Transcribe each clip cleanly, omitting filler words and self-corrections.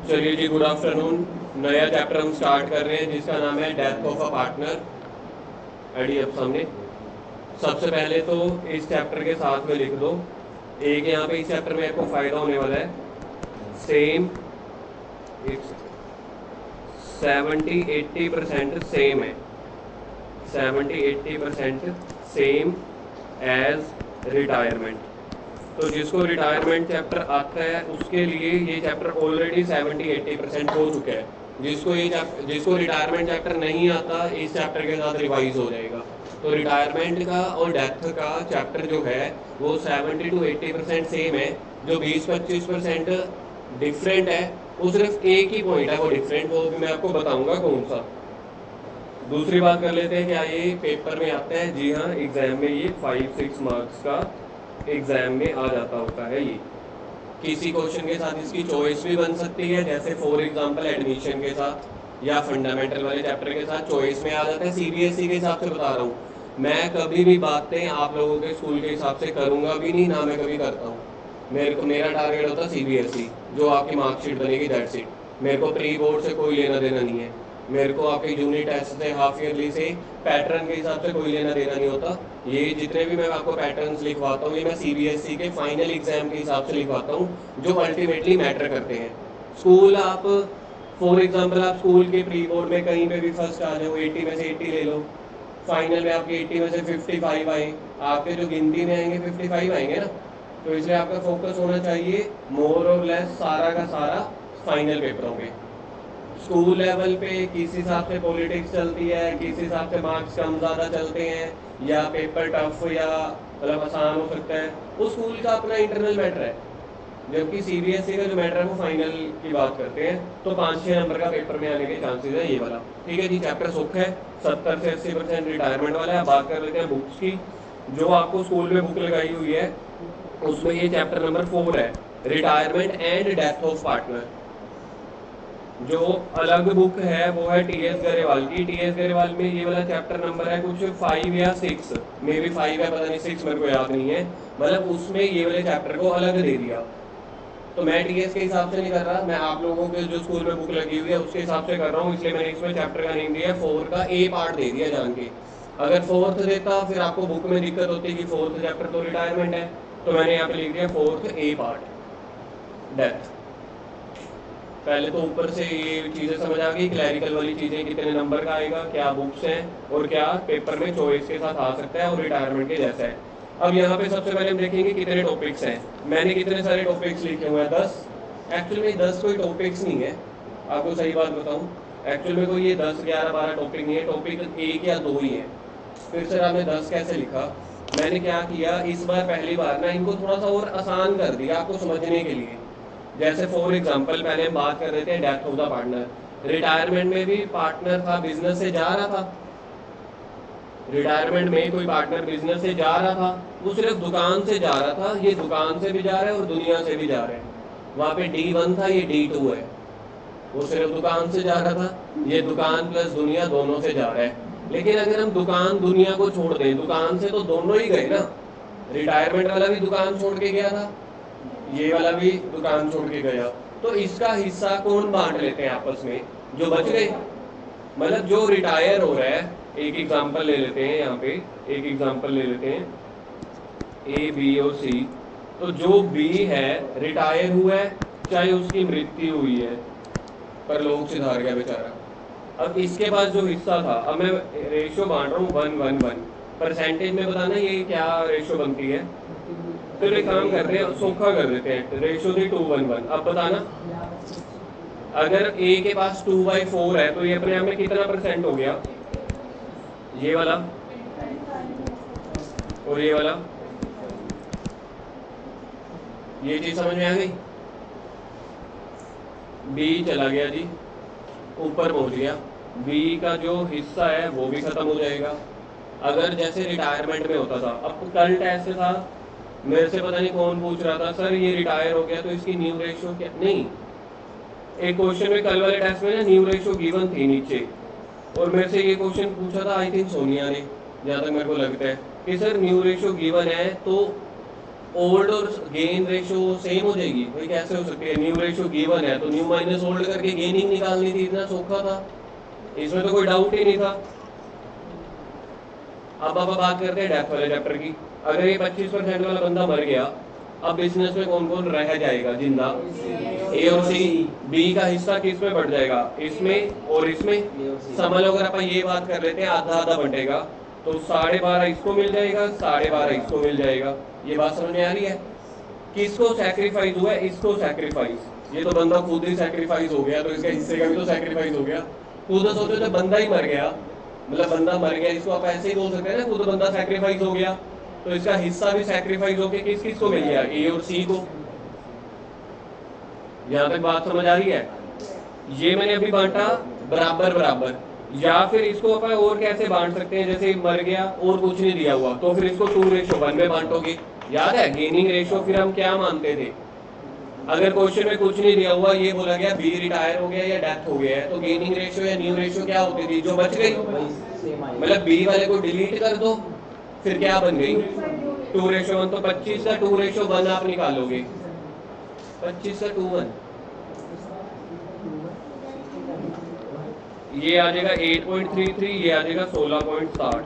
चलिए जी, good afternoon. नया chapter हम स्टार्ट कर रहे हैं जिसका नाम है death of a partner. ID अब सामने। सबसे पहले तो इस चैप्टर के साथ में लिख दो एक, यहाँ पे इस चैप्टर में आपको फायदा होने वाला है। सेम 70-80% सेम है, 70-80% सेम एज रिटायरमेंट। तो जिसको रिटायरमेंट चैप्टर आता है उसके लिए ये चैप्टर ऑलरेडी 70-80% हो चुका है। जिसको रिटायरमेंट चैप्टर नहीं आता इस चैप्टर के साथ रिवाइज हो जाएगा। तो रिटायरमेंट का और डेथ का चैप्टर जो है वो 70-80% सेम है। जो 20-25% डिफरेंट है वो सिर्फ एक ही पॉइंट है वो डिफरेंट, वो भी मैं आपको बताऊंगा कौन सा। दूसरी बात कर लेते हैं, क्या ये पेपर में आता है? जी हाँ, एग्जाम में ये 5-6 मार्क्स का एग्जाम में आ जाता होता है। ये किसी क्वेश्चन के साथ इसकी चॉइस भी बन सकती है, जैसे फॉर एग्जांपल एडमिशन के साथ या फंडामेंटल वाले चैप्टर के साथ चॉइस में आ जाता है। सीबीएसई के हिसाब से बता रहा हूँ, मैं कभी भी बातें आप लोगों के स्कूल के हिसाब से करूंगा भी नहीं, ना मैं कभी करता हूँ। मेरा टारगेट होता है सीबीएसई, जो आपकी मार्कशीट बनेगी दैट्स इट। मेरे को प्री बोर्ड से कोई लेना देना नहीं है, मेरे को आपके यूनिट टेस्ट से, हाफ ईयरली से, पैटर्न के हिसाब से कोई लेना देना नहीं होता। ये जितने भी मैं आपको पैटर्न्स लिखवाता हूँ ये मैं सीबीएसई के फाइनल एग्जाम के हिसाब से लिखवाता हूँ, जो अल्टीमेटली मैटर करते हैं। स्कूल आप फॉर एग्जांपल आप स्कूल के प्री बोर्ड में कहीं पे भी फर्स्ट आ जाओ, 80 में से 80 ले लो, फाइनल में आपके 80 में से 55 आए, आपके जो गिनती में आएंगे 55 आएंगे ना। तो इसलिए आपका फोकस होना चाहिए मोर और लेस सारा का सारा फाइनल पेपरों पे। स्कूल लेवल पे किस हिसाब से पॉलिटिक्स चलती है, किस हिसाब से मार्क्स कम ज़्यादा चलते हैं, या पेपर टफ या मतलब आसान हो सकता है, वो स्कूल का अपना इंटरनल मैटर है। जबकि सीबीएसई का जो मैटर है वो फाइनल की बात करते हैं। तो 5-6 नंबर का पेपर में आने के चांसेस है ये वाला। ठीक है जी, चैप्टर सुख है, 70 से 80% रिटायरमेंट वाला है। बात कर लेते हैं बुक्स की। जो आपको स्कूल में बुक लगाई हुई है उसमें ये चैप्टर नंबर 4 है, retirement and death of partner. जो अलग बुक है वो है टीएस गरेवाल की। टीएस गरेवाल में ये वाला चैप्टर नंबर है कुछ 5 या 6, मे बी 5 है, पता नहीं 6, मेरे को याद नहीं है। मतलब उसमें ये वाले चैप्टर को अलग दे दिया। तो मैं टीएस के हिसाब से नहीं कर रहा, मैं आप लोगों के जो स्कूल में बुक लगी हुई है उसके हिसाब से कर रहा हूँ। इसलिए मैंने इसमें चैप्टर का नेम दिया 4 का ए पार्ट दे दिया जान के। अगर 4th देता फिर आपको बुक में दिक्कत होती कि 4th चैप्टर तो रिटायरमेंट है, तो मैंने यहाँ पे लिख दिया 4th ए पार्ट डेथ। पहले तो ऊपर से ये चीज़ें समझ आ गई, क्लैरिकल वाली चीज़ें, कितने नंबर का आएगा, क्या बुक्स हैं और क्या पेपर में चॉइस के साथ आ सकता है और रिटायरमेंट के जैसा है। अब यहाँ पे सबसे पहले हम देखेंगे कितने टॉपिक्स हैं। मैंने कितने सारे टॉपिक्स लिखे हुए हैं, 10। एक्चुअल में 10 कोई टॉपिक्स नहीं है, आपको सही बात बताऊँ। एक्चुअल में कोई ये 10, 11, 12 टॉपिक नहीं है, टॉपिक 1 या 2 ही है। फिर सर आपने 10 कैसे लिखा? मैंने क्या किया, इस बार पहली बार ना इनको थोड़ा सा और आसान कर दिया आपको समझने के लिए। जैसे फॉर एग्जांपल पहले हम बात कर रहे थे death of the partner. Retirement में भी पार्टनर था, बिजनेस से जा रहा था। रिटायरमेंट में कोई पार्टनर बिजनेस से जा रहा था, वो सिर्फ दुकान से जा रहा था। ये दुकान से भी जा रहा है और दुनिया से भी जा रहा है। वहाँ पे D1 था, ये D2 है। वो सिर्फ दुकान से जा रहा था, ये दुकान प्लस दुनिया दोनों से जा रहा है। लेकिन अगर हम दुकान दुनिया को छोड़ दें, दुकान से तो दोनों ही गए ना। रिटायरमेंट वाला भी दुकान छोड़ के गया था, ये वाला भी दुकान छोड़ के गया। तो इसका हिस्सा कौन बांट लेते हैं आपस में? जो बच गए, मतलब जो रिटायर हो रहा है। एक एग्जांपल ले लेते हैं, यहाँ पे एक एग्जांपल ले लेते हैं, ए बी और सी। तो जो बी है रिटायर हुआ है, चाहे उसकी मृत्यु हुई है, परलोक सिधार गया बेचारा। अब इसके पास जो हिस्सा था, अब मैं रेशियो बांट रहा हूँ 1:1:1। परसेंटेज में बताना ये क्या रेशियो बनती है। फिर एक काम करते हैं, सोखा कर देते हैं, रेशियो थी 2:1:1। अब बताना, अगर ए के पास 2/4 है तो ये अपने आप में कितना परसेंट हो गया? ये वाला और ये वाला। ये चीज समझ में आ गई? बी चला गया जी, ऊपर पहुंच गया, बी का जो हिस्सा है वो भी खत्म हो जाएगा। अगर जैसे रिटायरमेंट में होता था, अब कल टेस्ट था, मेरे से पता नहीं कौन पूछ रहा था, सर ये रिटायर हो गया तो इसकी न्यू रेशियो क्या? नहीं, एक क्वेश्चन में कल वाले टेस्ट में ना न्यू रेशियो गिवन थी नीचे, और मेरे से ये क्वेश्चन पूछा था आई थिंक सोनिया ने, जहाँ तक मेरे को लगता है कि सर न्यू रेशियो गिवन है तो ओल्ड और गेन रेशियो सेम हो जाएगी? भाई कैसे हो सकती है? न्यू रेशियो गिवन है तो न्यू माइनस ओल्ड करके गेनिंग निकालनी थी, इतना सौखा था, इसमें तो कोई डाउट ही नहीं था। अब बात करते हैं डेथ वाले चैप्टर की। अगर ये 25% वाला बंदा मर गया, अब बिजनेस में कौन कौन रह जाएगा जिंदा? ए और सी। बी का हिस्सा किस में बढ़ जाएगा? इसमें और इसमें। समझ लो, अगर अपन ये बात कर लेते हैं आधा आधा बंटेगा तो 12.5 इसको मिल जाएगा, 12.5 इसको मिल जाएगा। ये बात समझ में आ रही है? किसको सैक्रिफाइस हुआ है? इसको सैक्रिफाइस। ये तो बंदा खुद ही सैक्रिफाइस हो गया, तो इसके हिस्से का भी तो सैक्रिफाइस हो गया। खुद सोचो जब बंदा ही मर गया, मतलब बंदा मर गया, इसको आप ऐसे ही बोल सकते हैं ना, खुद बंदा सैक्रिफाइस हो गया, तो इसका हिस्सा भी सैक्रिफाइस होके किस किस को मिल गया? ए और सी को। यहां तक बात समझ आ रही है? ये मैंने अभी बांटा बराबर बराबर। या फिर इसको अपन और कैसे बांट सकते हैं? जैसे मर गया और कुछ नहीं दिया हुआ, तो फिर इसको 2:1 में बांटोगे। याद है गेनिंग रेशियो फिर हम क्या मानते थे? अगर क्वेश्चन में कुछ नहीं दिया हुआ, ये बोला गया बी रिटायर हो गया या डेथ हो गया है, तो गेनिंग रेशियो या न्यू रेशियो क्या होती थी? जो बच गई, मतलब बी वाले को डिलीट कर दो, फिर क्या बन गई? 2:1। तो 25 का 2:1 आप निकालोगे, 25 का 2:1, ये आ जाएगा 8.33, ये आ जाएगा 16.60।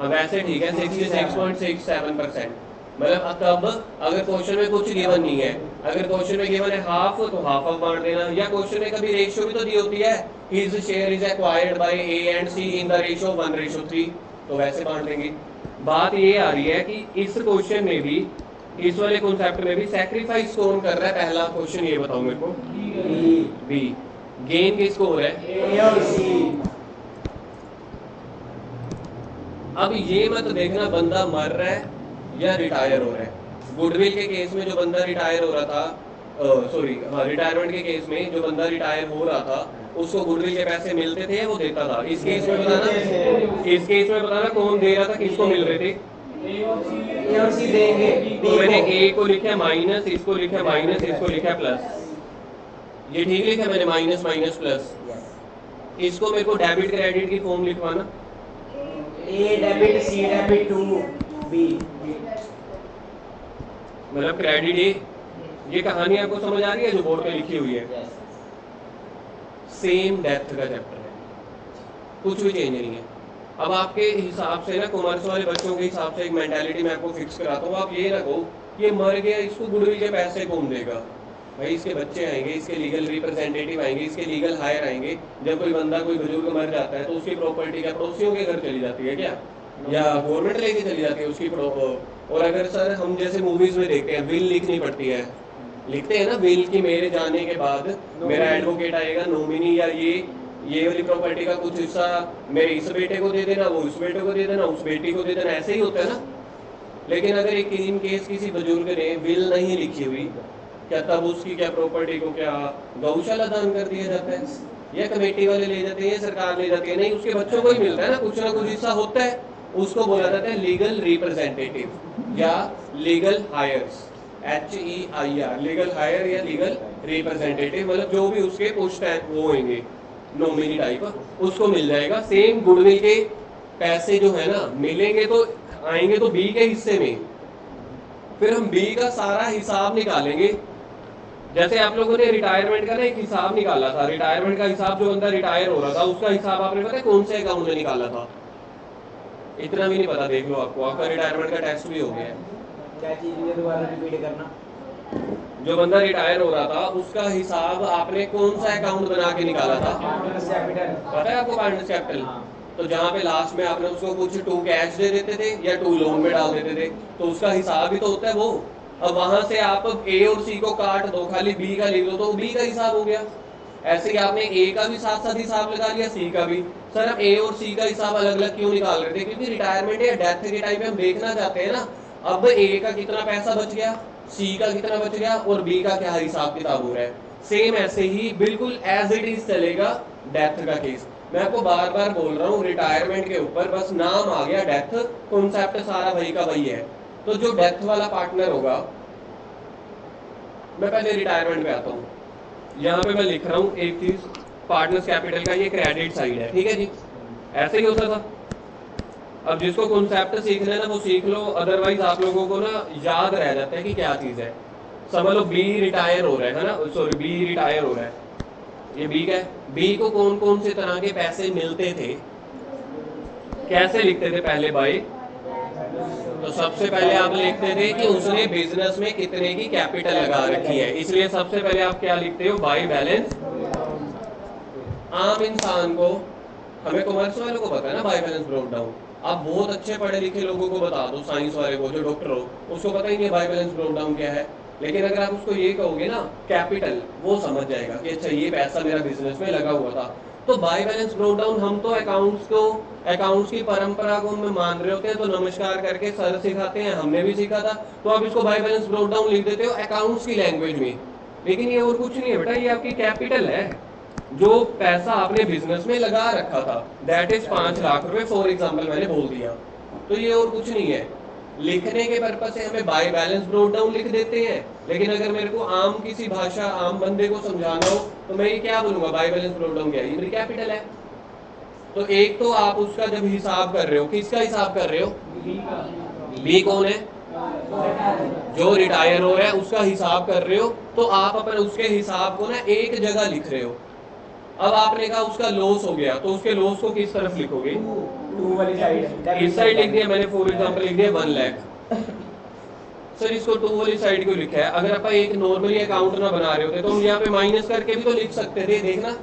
वैसे ठीक है, 66.67%। मतलब तब अगर क्वेश्चन में कुछ गिवन नहीं है, अगर क्वेश्चन में गिवन है हाफ तो हाफ ऑफ बांट देना, या क्वेश्चन में कभी रेशियो भी तो दी होती है, his share is acquired by A and C in the ratio 1:3, तो वैसे बांट देंगे। बात ये आ रही है कि इस क्वेश्चन में भी, इस वाले कॉन्सेप्ट में भी सैक्रिफाइस कौन कर रहा है? पहला क्वेश्चन ये बताओ मेरे को। बी। गेन किसको हो रहा है? ए और सी। अब ये मत देखना बंदा मर रहा है या रिटायर हो रहा है। गुडविल के केस में जो बंदा रिटायर हो रहा था, रिटायरमेंट के केस में जो बंदा रिटायर हो रहा था, उसको गुडविल के पैसे मिलते थे या वो देता था? इस केस में बताना, इस केस में बताना कौन दे रहा था, किसको मिल रहे थे? ए और सी देंगे। तो मैंने ए को लिखा माइनस, इसको लिखा माइनस, इसको लिखा प्लस। ये ठीक लिखा मैंने, माइनस माइनस प्लस। इसको मेरे को डेबिट क्रेडिट की फॉर्म लिखवाना, ए डेबिट, सी डेबिट, 2 बी, मतलब क्रेडिट ए। ये कहानी आपको समझ आ रही है जो बोर्ड पे लिखी हुई है? सेम डेप्थ का चैप्टर है, कुछ भी चेंज नहीं है। अब आपके हिसाब से ना, कॉमर्स वाले बच्चों के हिसाब से एक मेंटालिटी मैं आपको फिक्स कराता हूँ। आप ये ना कहो ये मर गया, इसको गुडविल के पैसे कौन देगा? भाई इसके बच्चे आएंगे, इसके लीगल रिप्रेजेंटेटिव आएंगे, इसके लीगल हायर आएंगे। जब कोई बंदा, कोई बुजुर्ग मर जाता है तो उसकी प्रॉपर्टी क्या पड़ोसियों के घर चली जाती है क्या, या गवर्नमेंट लेके चली जाती है उसकी और अगर सर हम जैसे मूवीज में देखते हैं, विल लिखनी पड़ती है, लिखते हैं ना विल की मेरे जाने के बाद मेरा एडवोकेट आएगा, नॉमिनी या ये वाली प्रॉपर्टी का कुछ हिस्सा मेरे इस बेटे को दे देना, वो उस बेटे को दे देना, उस बेटी को दे देना, ऐसे ही होता है ना। लेकिन अगर एक इन केस किसी बुजुर्ग ने विल नहीं लिखी हुई, क्या तब उसकी क्या प्रॉपर्टी को क्या गौशाला दान कर दिया जाता है, या कमेटी वाले ले जाते हैं, या सरकार ले जाती है? नहीं, उसके बच्चों को ही मिलता है ना कुछ हिस्सा होता है। उसको बोला जाता है लीगल रिप्रेजेंटेटिव या legal heirs, HEIR, legal heir या लीगल रिप्रेजेंटेटिव, मतलब जो भी उसके पोस्ट वो होंगे नॉमिनी टाइप, उसको मिल जाएगा। सेम गुडविल के पैसे जो है ना मिलेंगे तो आएंगे तो बी के हिस्से में, फिर हम बी का सारा हिसाब निकालेंगे। जैसे आप लोगों ने रिटायरमेंट का ना एक हिसाब निकाला था, रिटायरमेंट का हिसाब जो बंदा रिटायर हो रहा था उसका हिसाब आपने पता है कौन से अकाउंट में निकाला था? इतना भी नहीं पता, देख लो आपको, आपका रिटायरमेंट का टेस्ट भी हो गया है। क्या चीज है, दोबारा रिपीट करना। जो बंदा रिटायर हो रहा था उसका हिसाब आपने कौन सा अकाउंट बना के निकाला था? Partners capital. पता है आपको पार्टनर्स कैपिटल? तो जहाँ पे लास्ट में आपने उसको कुछ 2 कैश दे देते थे या 2 लोन में डाल देते थे, तो उसका हिसाब भी तो होता है वो। अब वहां से आप ए और सी को काट दो, खाली बी का लिख दो, तो बी का हिसाब हो गया। ऐसे ही आपने ए का भी साथ साथ हिसाब लगा लिया, सी का भी। सर हम ए और सी का हिसाब अलग अलग क्यों निकाल रहे थे? क्योंकि रिटायरमेंट या डेथ के टाइम पे हम देखना चाहते हैं ना, अब ए का कितना पैसा बच गया, सी का कितना बच गया, और बी का क्या हिसाब किताब हो रहा है। सेम ऐसे ही बिल्कुल एज इट इज चलेगा डेथ का केस। मैं आपको बार बार बोल रहा हूँ, रिटायरमेंट के ऊपर बस नाम आ गया डेथ, कॉन्सेप्ट सारा वही का वही है। तो जो डेथ वाला पार्टनर होगा, मैं पहले रिटायरमेंट पे आता हूँ। यहाँ पे मैं लिख रहा हूँ एक चीज, पार्टनर्स कैपिटल का ये क्रेडिट साइड है, ठीक है जी, ऐसे ही होता था। अब जिसको कॉन्सेप्ट सीखना है ना वो सीख लो, अदरवाइज आप लोगों को ना याद रह जाता है कि क्या चीज है। समझ लो बी रिटायर हो रहा है ना, सॉरी बी रिटायर हो रहा है, ये बी का है। बी को कौन कौन से तरह के पैसे मिलते थे, कैसे लिखते थे पहले भाई? तो सबसे पहले आप लिखते थे कि उसने बिजनेस में कितने की कैपिटल लगा रखी है, इसलिए सबसे पहले आप क्या लिखते हो, बाई बैलेंस। आम इंसान को, हमें कॉमर्स वालों को पता है ना बाई बैलेंस ब्रोक डाउन। आप बहुत अच्छे पढ़े लिखे लोगों को बता दो, साइंस वाले को जो डॉक्टर हो उसको पता ही नहीं बाई बैलेंस ब्रोक डाउन क्या है। लेकिन अगर आप उसको ये कहोगे ना कैपिटल, वो समझ जाएगा कि अच्छा ये पैसा मेरा बिजनेस में लगा हुआ था। तो बाई बैलेंस ब्रोक डाउन हम तो अकाउंट्स की परंपरा को हम मान रहे होते हैं, तो नमस्कार करके सर सिखाते हैं, हमने भी सीखा था, तो आप इसको बाई बैलेंस ब्रोक डाउन लिख देते हो अकाउंट्स की लैंग्वेज में। लेकिन ये और कुछ नहीं है बेटा, ये आपकी कैपिटल है, जो पैसा आपने बिजनेस में लगा रखा था, दैट इज 5 लाख रुपए फॉर एग्जाम्पल मैंने बोल दिया। तो ये और कुछ नहीं है। लिखने के पर्पज से हमें बाय बैलेंस ब्रोक डाउन लिख देते हैं, लेकिन अगर मेरे को आम किसी भाषा आम बंदे को समझाना हो तो मैं ये क्या बोलूंगा, बाय बैलेंस ब्रोक डाउन क्या है, ये मेरी कैपिटल है। तो एक तो आप उसका जब हिसाब कर रहे हो, किसका हिसाब कर रहे हो, बी कौन है, जो रिटायर हो रहा है उसका हिसाब कर रहे हो, तो आप अपन उसके हिसाब को ना एक जगह लिख रहे हो। अब आपने कहा उसका लॉस हो गया, तो उसके लॉस को किस तरफ लिखोगे, टू वाली साइड, इस साइड लिख दिया मैंने, फॉर एग्जांपल लिख दिया 1 लाख। सर इसको 2 वाली साइड क्यों लिखा है? अगर आप एक नॉर्मली अकाउंट ना बना रहे होते तो हम यहाँ पे माइनस करके भी तो लिख सकते थे, देखना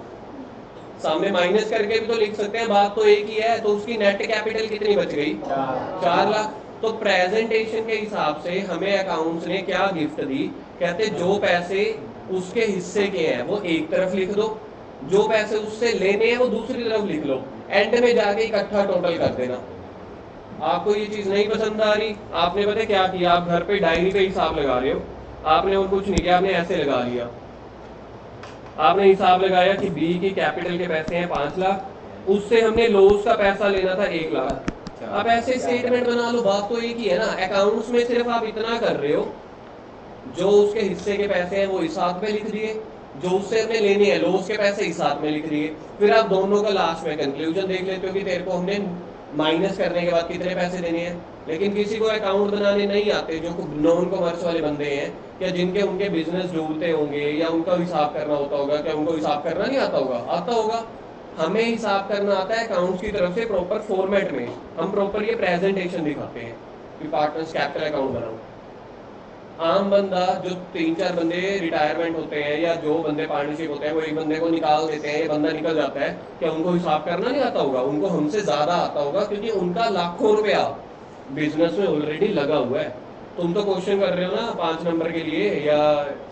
सामने माइनस करके भी तो लिख सकते हैं, बात तो एक ही है। तो उसकी नेट कैपिटल कितनी बच गई, 4 लाख। तो प्रेजेंटेशन के हिसाब से हमें अकाउंट्स ने क्या गिफ्ट दी, कहते जो पैसे उसके हिस्से के हैं वो एक तरफ लिख दो, जो पैसे उससे लेने हैं वो दूसरी तरफ लिख लो, एंड में जाके इकट्ठा टोटल कर देना। आपको ये चीज नहीं पसंद आ रही, आपने पता क्या किया, आप घर पे डायरी पे हिसाब लगा रहे हो, आपने और कुछ नहीं किया, आपने ऐसे लगा लिया, आपने हिसाब लगाया कि बी की कैपिटल के पैसे हैं 5 लाख, उससे हमने लॉस का पैसा लेना था 1 लाख। आप ऐसे स्टेटमेंट बना लो, बात तो एक ही है ना। अकाउंट्स में सिर्फ आप इतना कर रहे हो, जो उसके हिस्से के पैसे हैं वो इस हाथ में लिख दिए, जो उससे हमने लेने हैं लॉस के पैसे इस हाथ में लिख दिए। फिर आप दोनों का लास्ट में कंक्लूजन देख लेते हो कि तेरे को हमने माइनस करने के बाद कितने पैसे देने हैं। लेकिन किसी को अकाउंट बनाने नहीं आते, जो नॉन कॉमर्स वाले बंदे हैं, क्या जिनके उनके बिजनेस डूबते होंगे या उनका हिसाब करना होता होगा, क्या उनको हिसाब करना नहीं आता होगा? आता होगा। हमें हिसाब करना आता है अकाउंट्स की तरफ से प्रॉपर फॉर्मेट में, हम प्रॉपर ये प्रेजेंटेशन दिखाते हैं कि पार्टनर्स कैपिटल अकाउंट बनाओ। आम बंदा जो 3-4 बंदे रिटायरमेंट होते हैं या जो बंदे पार्टनरशिप होते हैं वो एक बंदे को निकाल देते हैं, ये बंदा निकल जाता है, क्या उनको हिसाब करना नहीं आता होगा? उनको हमसे ज्यादा आता होगा, क्योंकि उनका लाखों रुपया बिजनेस में ऑलरेडी लगा हुआ है। तुम तो क्वेश्चन कर रहे हो ना 5 नंबर के लिए या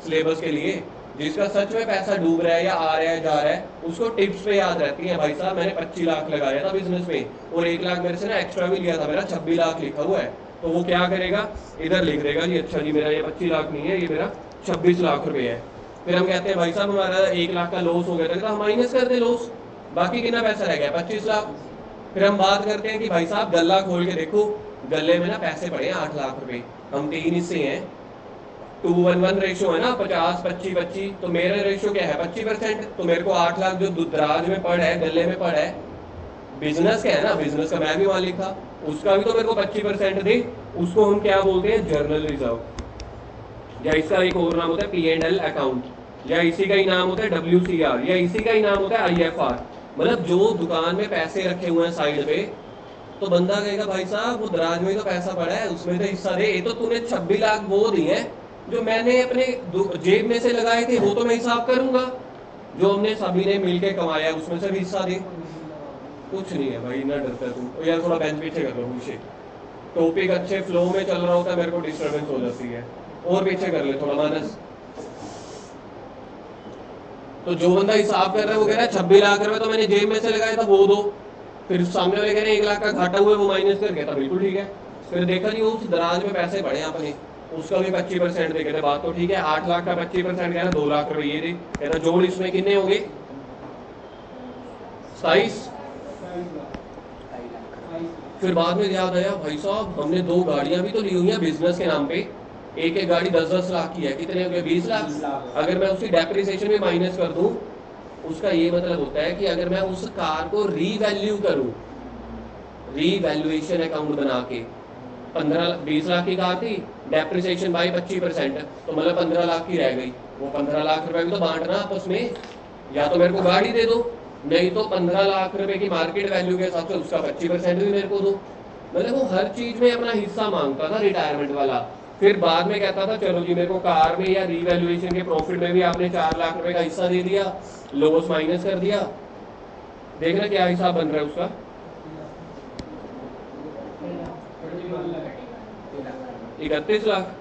सिलेबस के लिए, जिसका सच में पैसा डूब रहा है या आ रहा है जा रहा है, उसको टिप्स पे याद रहती है, भाई साहब मैंने 25 लाख लगाया था बिजनेस में और 1 लाख मेरे से ना एक्स्ट्रा भी लिया था, मेरा 26 लाख लिखा हुआ है। तो वो क्या करेगा, इधर लिख देगा जी अच्छा जी मेरा ये 25 लाख नहीं है, ये मेरा 26 लाख रुपए है। फिर हम कहते हैं भाई साहब हमारा 1 लाख का लॉस हो गया था, तो हम माइनस कर दे लॉस, बाकी कितना पैसा रह गया, 25 लाख। फिर हम बात करते हैं कि भाई साहब गल्ला खोल के देखो, गले में ना पैसे पड़े हैं 8 लाख रुपए, हम 3 हिस्से हैं, 2:1 रेशो है ना, 50-25-25, तो मेरा रेशो क्या है 25%। तो मेरे को 8 लाख जो दराज में पड़ा है, गले में पड़ा है, बिजनेस का है ना, बिजनेस का मैं भी मालिक था, उसका भी तो मेरे को 25% दे। उसको हम क्या बोलते हैं, जर्नल रिजर्व, या इसका एक और नाम होता है P&L अकाउंट, या इसी का ही नाम होता है WCR, या इसी का ही नाम होता है IFR। मतलब जो दुकान में पैसे रखे हुए हैं साइड पे, तो बंदा कहेगा भाई साहब वो दराज में तो पैसा पड़ा है, उसमें तो हिस्सा दे। ये तो तूने 26 लाख वो दिए हैं जो मैंने अपने जेब में से लगाए थे, वो तो मैं हिसाब करूंगा, जो हमने सभी ने मिलकर कमाया उसमें से भी हिस्सा दे। कुछ नहीं है भाई, ना डरता तुम यार, थोड़ा बेंच पीछे कर लो, पीछे टॉपिक अच्छे फ्लो में चल रहा होता है, मेरे को डिस्टर्बेंस हो जाती है, और पीछे कर ले थोड़ा मानस। तो जो बंदा हिसाब कर रहा है वो कह रहा है 26 लाख रुपए तो मैंने जेब में से लगाया था वो दो, फिर सामने वाले कह रहे हैं 1 लाख का घाटा हुआ है वो माइनस कर गया था, बिल्कुल ठीक है। फिर देखा जी उस दराज में पैसे पड़े अपने, उसका भी 25% दे गए, बात तो ठीक है। 8 लाख का 25% कह रहा 2 लाख रुपए ये दे, कहता जोड़ इसमें कितने हो गए 27। फिर बाद में याद आया भाई साहब हमने 2 गाड़ियां भी तो ली हुई हैं बिजनेस के नाम पे, एक एक गाड़ी 10-10 लाख की है, कितने हो गए 20 लाख। अगर मैं उसकी डेप्रिसिएशन में माइनस कर दूं, उसका ये मतलब होता है कि अगर मैं उस कार को रीवैल्यू करूं, रीवैल्यूएशन अकाउंट बना के 20 लाख की कार थी, डेप्रिसिएशन बाई 25%, तो मतलब 15 लाख की रह गई। वो 15 लाख रुपए भी तो बांटना आपस में, या तो मेरे को गाड़ी दे दो, नहीं तो 15 लाख रुपए की मार्केट वैल्यू के हिसाब से उसका 25% भी मेरे को दो। मतलब वो हर चीज में अपना हिस्सा मांगता था रिटायरमेंट वाला। फिर बाद में कहता था चलो जी मेरे को कार में या रीवैल्यूएशन के प्रॉफिट में भी आपने 4 लाख रुपए का हिस्सा दे दिया, लॉस माइनस कर दिया। देखना क्या हिसाब बन रहा है उसका, 31 लाख।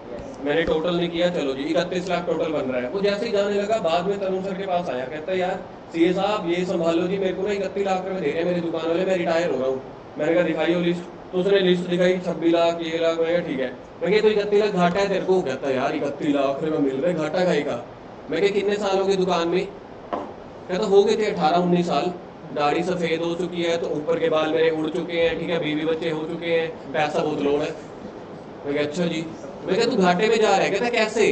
मैंने टोटल नहीं किया, चलो जी 31 लाख टोटल बन रहा है। वो जैसे ही जाने लगा, बाद में तरुण सर के पास आया, कहता है यार सीए साहब ये संभालो जी, मेरे को ना 31 लाख रुपए दे रहे हैं मेरी दुकान वाले, मैं रिटायर हो रहा हूँ। मैंने कहा दिखाइए लिस्ट, तो उसने लिस्ट दिखाई 26 लाख, ये लाख। मैं ठीक है, मैं तो 31 लाख घाटा है तेरे को। कहता है यार 31 लाख रुपए मिल रहे, घाटा खाएगा। मैं क्या कितने साल हो गए दुकान में? कहता हो गए थे 18-19 साल। दाढ़ी सफेद हो चुकी है, तो ऊपर के बाल मेरे उड़ चुके हैं, ठीक है, बीवी बच्चे हो चुके हैं, पैसा बहुत लोड है। मैं कहा अच्छा जी। मैं कहा तू घाटे में जा रहा है? कहता कैसे?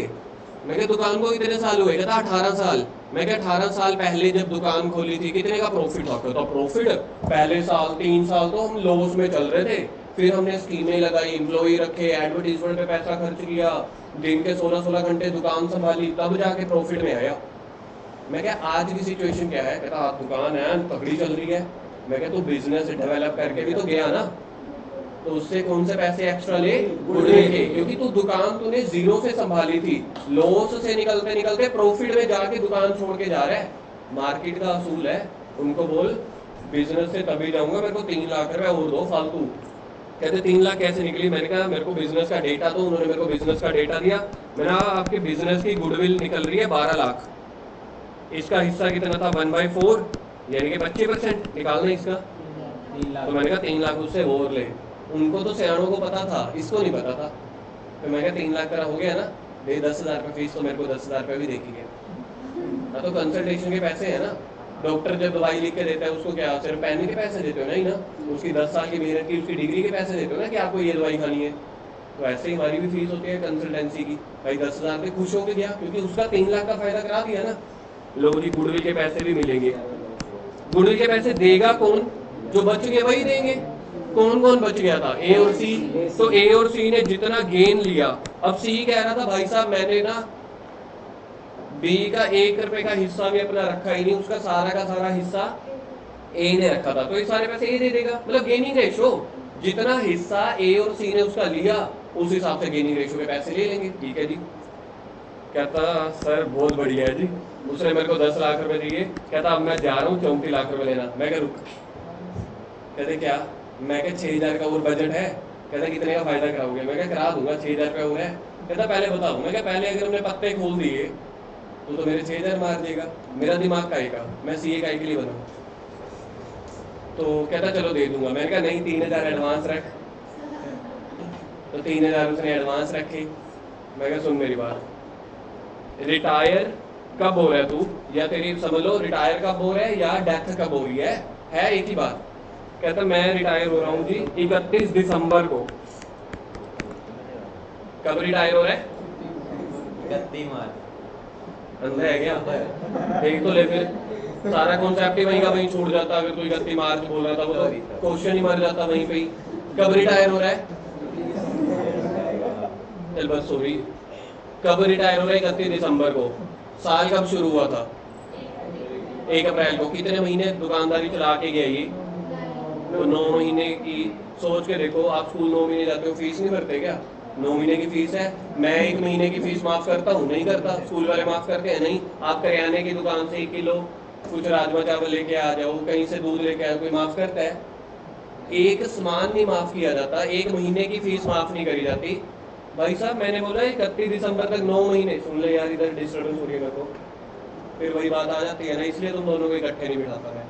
मैं कहा दुकान को कितने साल हुए? कहता 18 साल। मैं कहा 18 साल पहले जब दुकान खोली थी कितने का प्रॉफिट था? कहता प्रॉफिट पहले साल 3 साल तो हम लॉस में चल रहे थे, फिर हमने स्कीमें लगाई, एम्प्लॉई रखे, एडवर्टीजमेंट पे पैसा खर्च किया, दिन के 16-16 घंटे दुकान संभाली, तब जाके प्रॉफिट में आया। मैं क्या आज की सिचुएशन क्या है? कहता दुकान है तगड़ी चल रही है। मैं क्या तू बिजनेस डेवलप करके भी तो गया ना, तो उससे कौन से पैसे एक्स्ट्रा ले? गुडविल के, क्योंकि तू दुकान तूने जीरो से संभाली थी, लॉस से निकलते निकलते प्रॉफिट में जाके दुकान छोड़ के जा रहा है। मार्केट का असूल है, उनको बोल बिजनेस से तभी जाऊंगा, मेरे को 3 लाख रुपए और दो फालतू। कहते 3 लाख कैसे निकली? मैंने कहा मेरे को बिजनेस का डेटा दो। उन्होंने मेरे को बिजनेस का डेटा दिया। मैंने कहा आपके बिजनेस की गुडविल निकल रही है 12 लाख, इसका हिस्सा कितना था? 1/4 यानी कि 25% निकालना इसका। तो मैंने कहा 3 लाख उससे और ले। उनको तो सियाणों को पता था, इसको नहीं पता था। तो मैं कहा 3 लाख तेरा हो गया ना, दे 10,000 रुपये फीस, तो मेरे को 10,000 रुपये भी देखी गया। तो कंसल्टेशन के पैसे हैं ना। डॉक्टर जब दवाई लिख के देता है उसको क्या सिर्फ पेन के पैसे देते हो? नहीं ना, उसकी 10 साल की मेहनत की उसकी डिग्री के पैसे देते हो ना कि आपको ये दवाई खानी है। तो ऐसे ही हमारी भी फीस होती है कंसल्टेंसी की। भाई 10,000 पे खुश होकर गया, क्योंकि उसका 3 लाख का फायदा करा दिया ना। लोगों की गुडविल के पैसे भी मिलेंगे। गुडविल के पैसे देगा कौन? जो बच गए वही देंगे। कौन कौन बच गया था? ए और सी। तो ए और सी ने जितना गेन लिया, अब सी कह रहा था भाई साहब मैंने ना बी का 1 रुपए का हिस्सा भी अपना रखा ही नहीं, उसका सारा का सारा हिस्सा ए ने रखा था, तो ये सारे पैसे ए दे देगा। मतलब गेनिंग रेशो, जितना हिस्सा ए और सी ने उसका लिया उस हिसाब से गेनिंग रेशो के पैसे ले लेंगे। ठीक है जी। कहता सर बहुत बढ़िया है जी। उसने मेरे को 10 लाख रुपए दिए। कहता अब मैं जा रहा हूँ 34 लाख रुपए लेना। मैं क्या रुक? कहते क्या? मैं क्या 6,000 का और बजट है? कहता कितने का फायदा कराओगे? मैं क्या करा दूंगा, 6,000 रुपये और है। कहता पहले बताओ। मैं क्या पहले अगर हमने पत्ते खोल दिए तो मेरे 6,000 मार देगा, मेरा दिमाग काएगा, मैं सीए काय के लिए बनूँ? तो कहता चलो दे दूंगा। मैंने कहा नहीं 3,000 एडवांस रख। तो 3,000 उसने एडवांस रखे। मैं क्या सुन मेरी बात, रिटायर कब हो रहा है तू, या तेरी समझ लो रिटायर कब हो रहा है या डेथ कब हो रही है एक ही बात। कहता मैं रिटायर हो रहा हूँ जी 31 दिसंबर को। कब रिटायर हो रहा है? 31 मार्च। अंधा है क्या? देख तो ले, फिर सारा कॉन्सेप्ट ही वहीं का वहीं छूट जाता। अगर तू 31 मार्च बोल रहा था वो तो क्वेश्चन ही मर जाता वहीं पे ही। कब रिटायर हो रहा है? चल बस सॉरी, कब रिटायर हो रहा है? 31 दिसंबर को। साल कब शुरू हुआ था? 1 अप्रैल को। कितने महीने दुकानदारी चला के गया ये? तो 9 महीने की सोच के देखो। आप स्कूल 9 महीने जाते हो, फीस नहीं भरते क्या? 9 महीने की फीस है। मैं 1 महीने की फीस माफ करता हूँ? नहीं करता। स्कूल वाले माफ करते हैं? नहीं। आप करियाने की दुकान से 1 किलो कुछ राजमा चावल लेके आ जाओ, कहीं से दूध लेके आओ, कोई माफ करता है? एक सामान नहीं माफ किया जाता, 1 महीने की फीस माफ नहीं करी जाती। भाई साहब मैंने बोला 31 दिसंबर तक 9 महीने। सुन ले यार, इधर डिस्टर्बेंस हो रही है मेरे को, फिर वही बात आ जाती है ना, इसलिए तुम दोनों को इकट्ठे नहीं बिठाता मैं।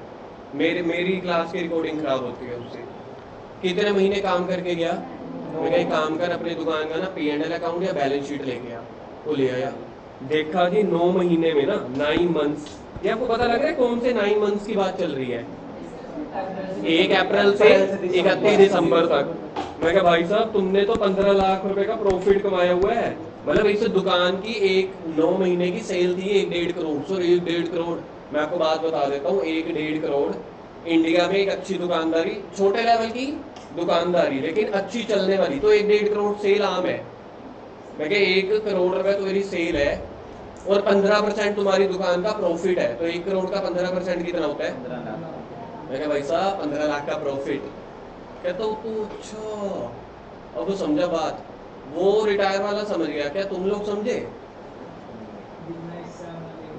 मेरी क्लास की रिकॉर्डिंग खराब होती है उससे। कितने महीने काम करके गया? मैं कहीं काम कर अपनी दुकान का ना P&L अकाउंट या बैलेंस शीट लेके आ। वो ले आया, देखा जी 9 महीने में ना 9 मंथ्स। ये आपको पता लग रहा है कौन से 9 मंथ्स की बात चल रही है? 1 अप्रैल से 31 दिसंबर तक। मैं कहा भाई साहब तुमने तो 15 लाख रुपए का प्रॉफिट कमाया हुआ है। मतलब इस दुकान की 9 महीने की सेल थी 1.5 करोड़। सॉरी 1.5 करोड़। मैं आपको बात बता देता हूँ, 1.5 करोड़ इंडिया में एक अच्छी दुकानदारी, छोटे लेवल की दुकानदारी लेकिन अच्छी चलने वाली, तो 1-1.5 करोड़ सेल आम है। मैं कह 1 करोड़ रुपए तो मेरी सेल है और 15% तुम्हारी दुकान का प्रॉफिट है, तो 1 करोड़ का 15% कितना होता है? 15 लाख। मैं कहा भाई साहब 15 लाख का प्रॉफिट। कहता हूँ तू अच्छा, अब वो समझा बात, वो रिटायर वाला समझ गया, क्या तुम लोग समझे?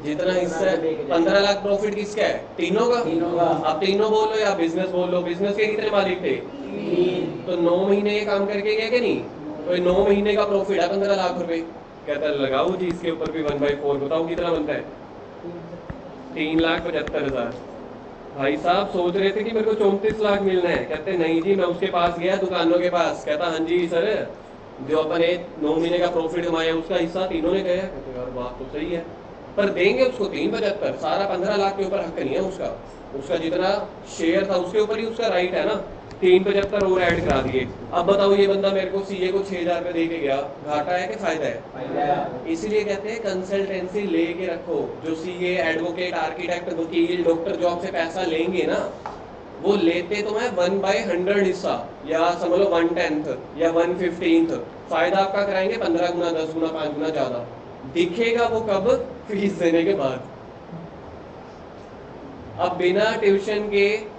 जितना हिस्सा है 15 लाख प्रॉफिट किसका है? तीनों का। आप तीनों बोलो या बिजनेस बोल लो, बिजनेस के कितने मालिक थे? तो 9 महीने ये काम करके गया कि नहीं? तो 9 महीने का प्रॉफिट है 15 लाख रुपए। कहता है लगाओ जी इसके ऊपर भी 1/4, बताओ कितना बनता है? 3,75,000। भाई साहब सोच रहे थे कि मेरे को 34 लाख मिलना है, कहते नहीं जी, मैं उसके पास गया दुकानों के पास, कहता हाँ जी सर, जो अपने 9 महीने का प्रॉफिट कमाया उसका हिस्सा तीनों ने गया। कहते यार बात तो सही है, पर देंगे उसको 3,75, सारा 15 लाख के ऊपर हक नहीं है उसका, उसका जितना शेयर था उसके ऊपर ही उसका राइट है ना, 3,75 और ऐड करा दिए। अब बताओ ये बंदा मेरे को सीए को 6,000 रुपए दे के गया, घाटा है कि फायदा है? इसीलिए कहते हैं कंसल्टेंसी लेके रखो। जो सीए, एडवोकेट, आर्किटेक्ट, वकील, डॉक्टर जॉब से पैसा लेंगे ना, वो लेते तो मैं 1/100 हिस्सा, या समझ लो 1/10 या 1/15। फायदा आपका कराएंगे 15 गुना, 10 गुना, 5 गुना ज्यादा। दिखेगा वो कब? फीस देने के बाद। अब बिना ट्यूशन के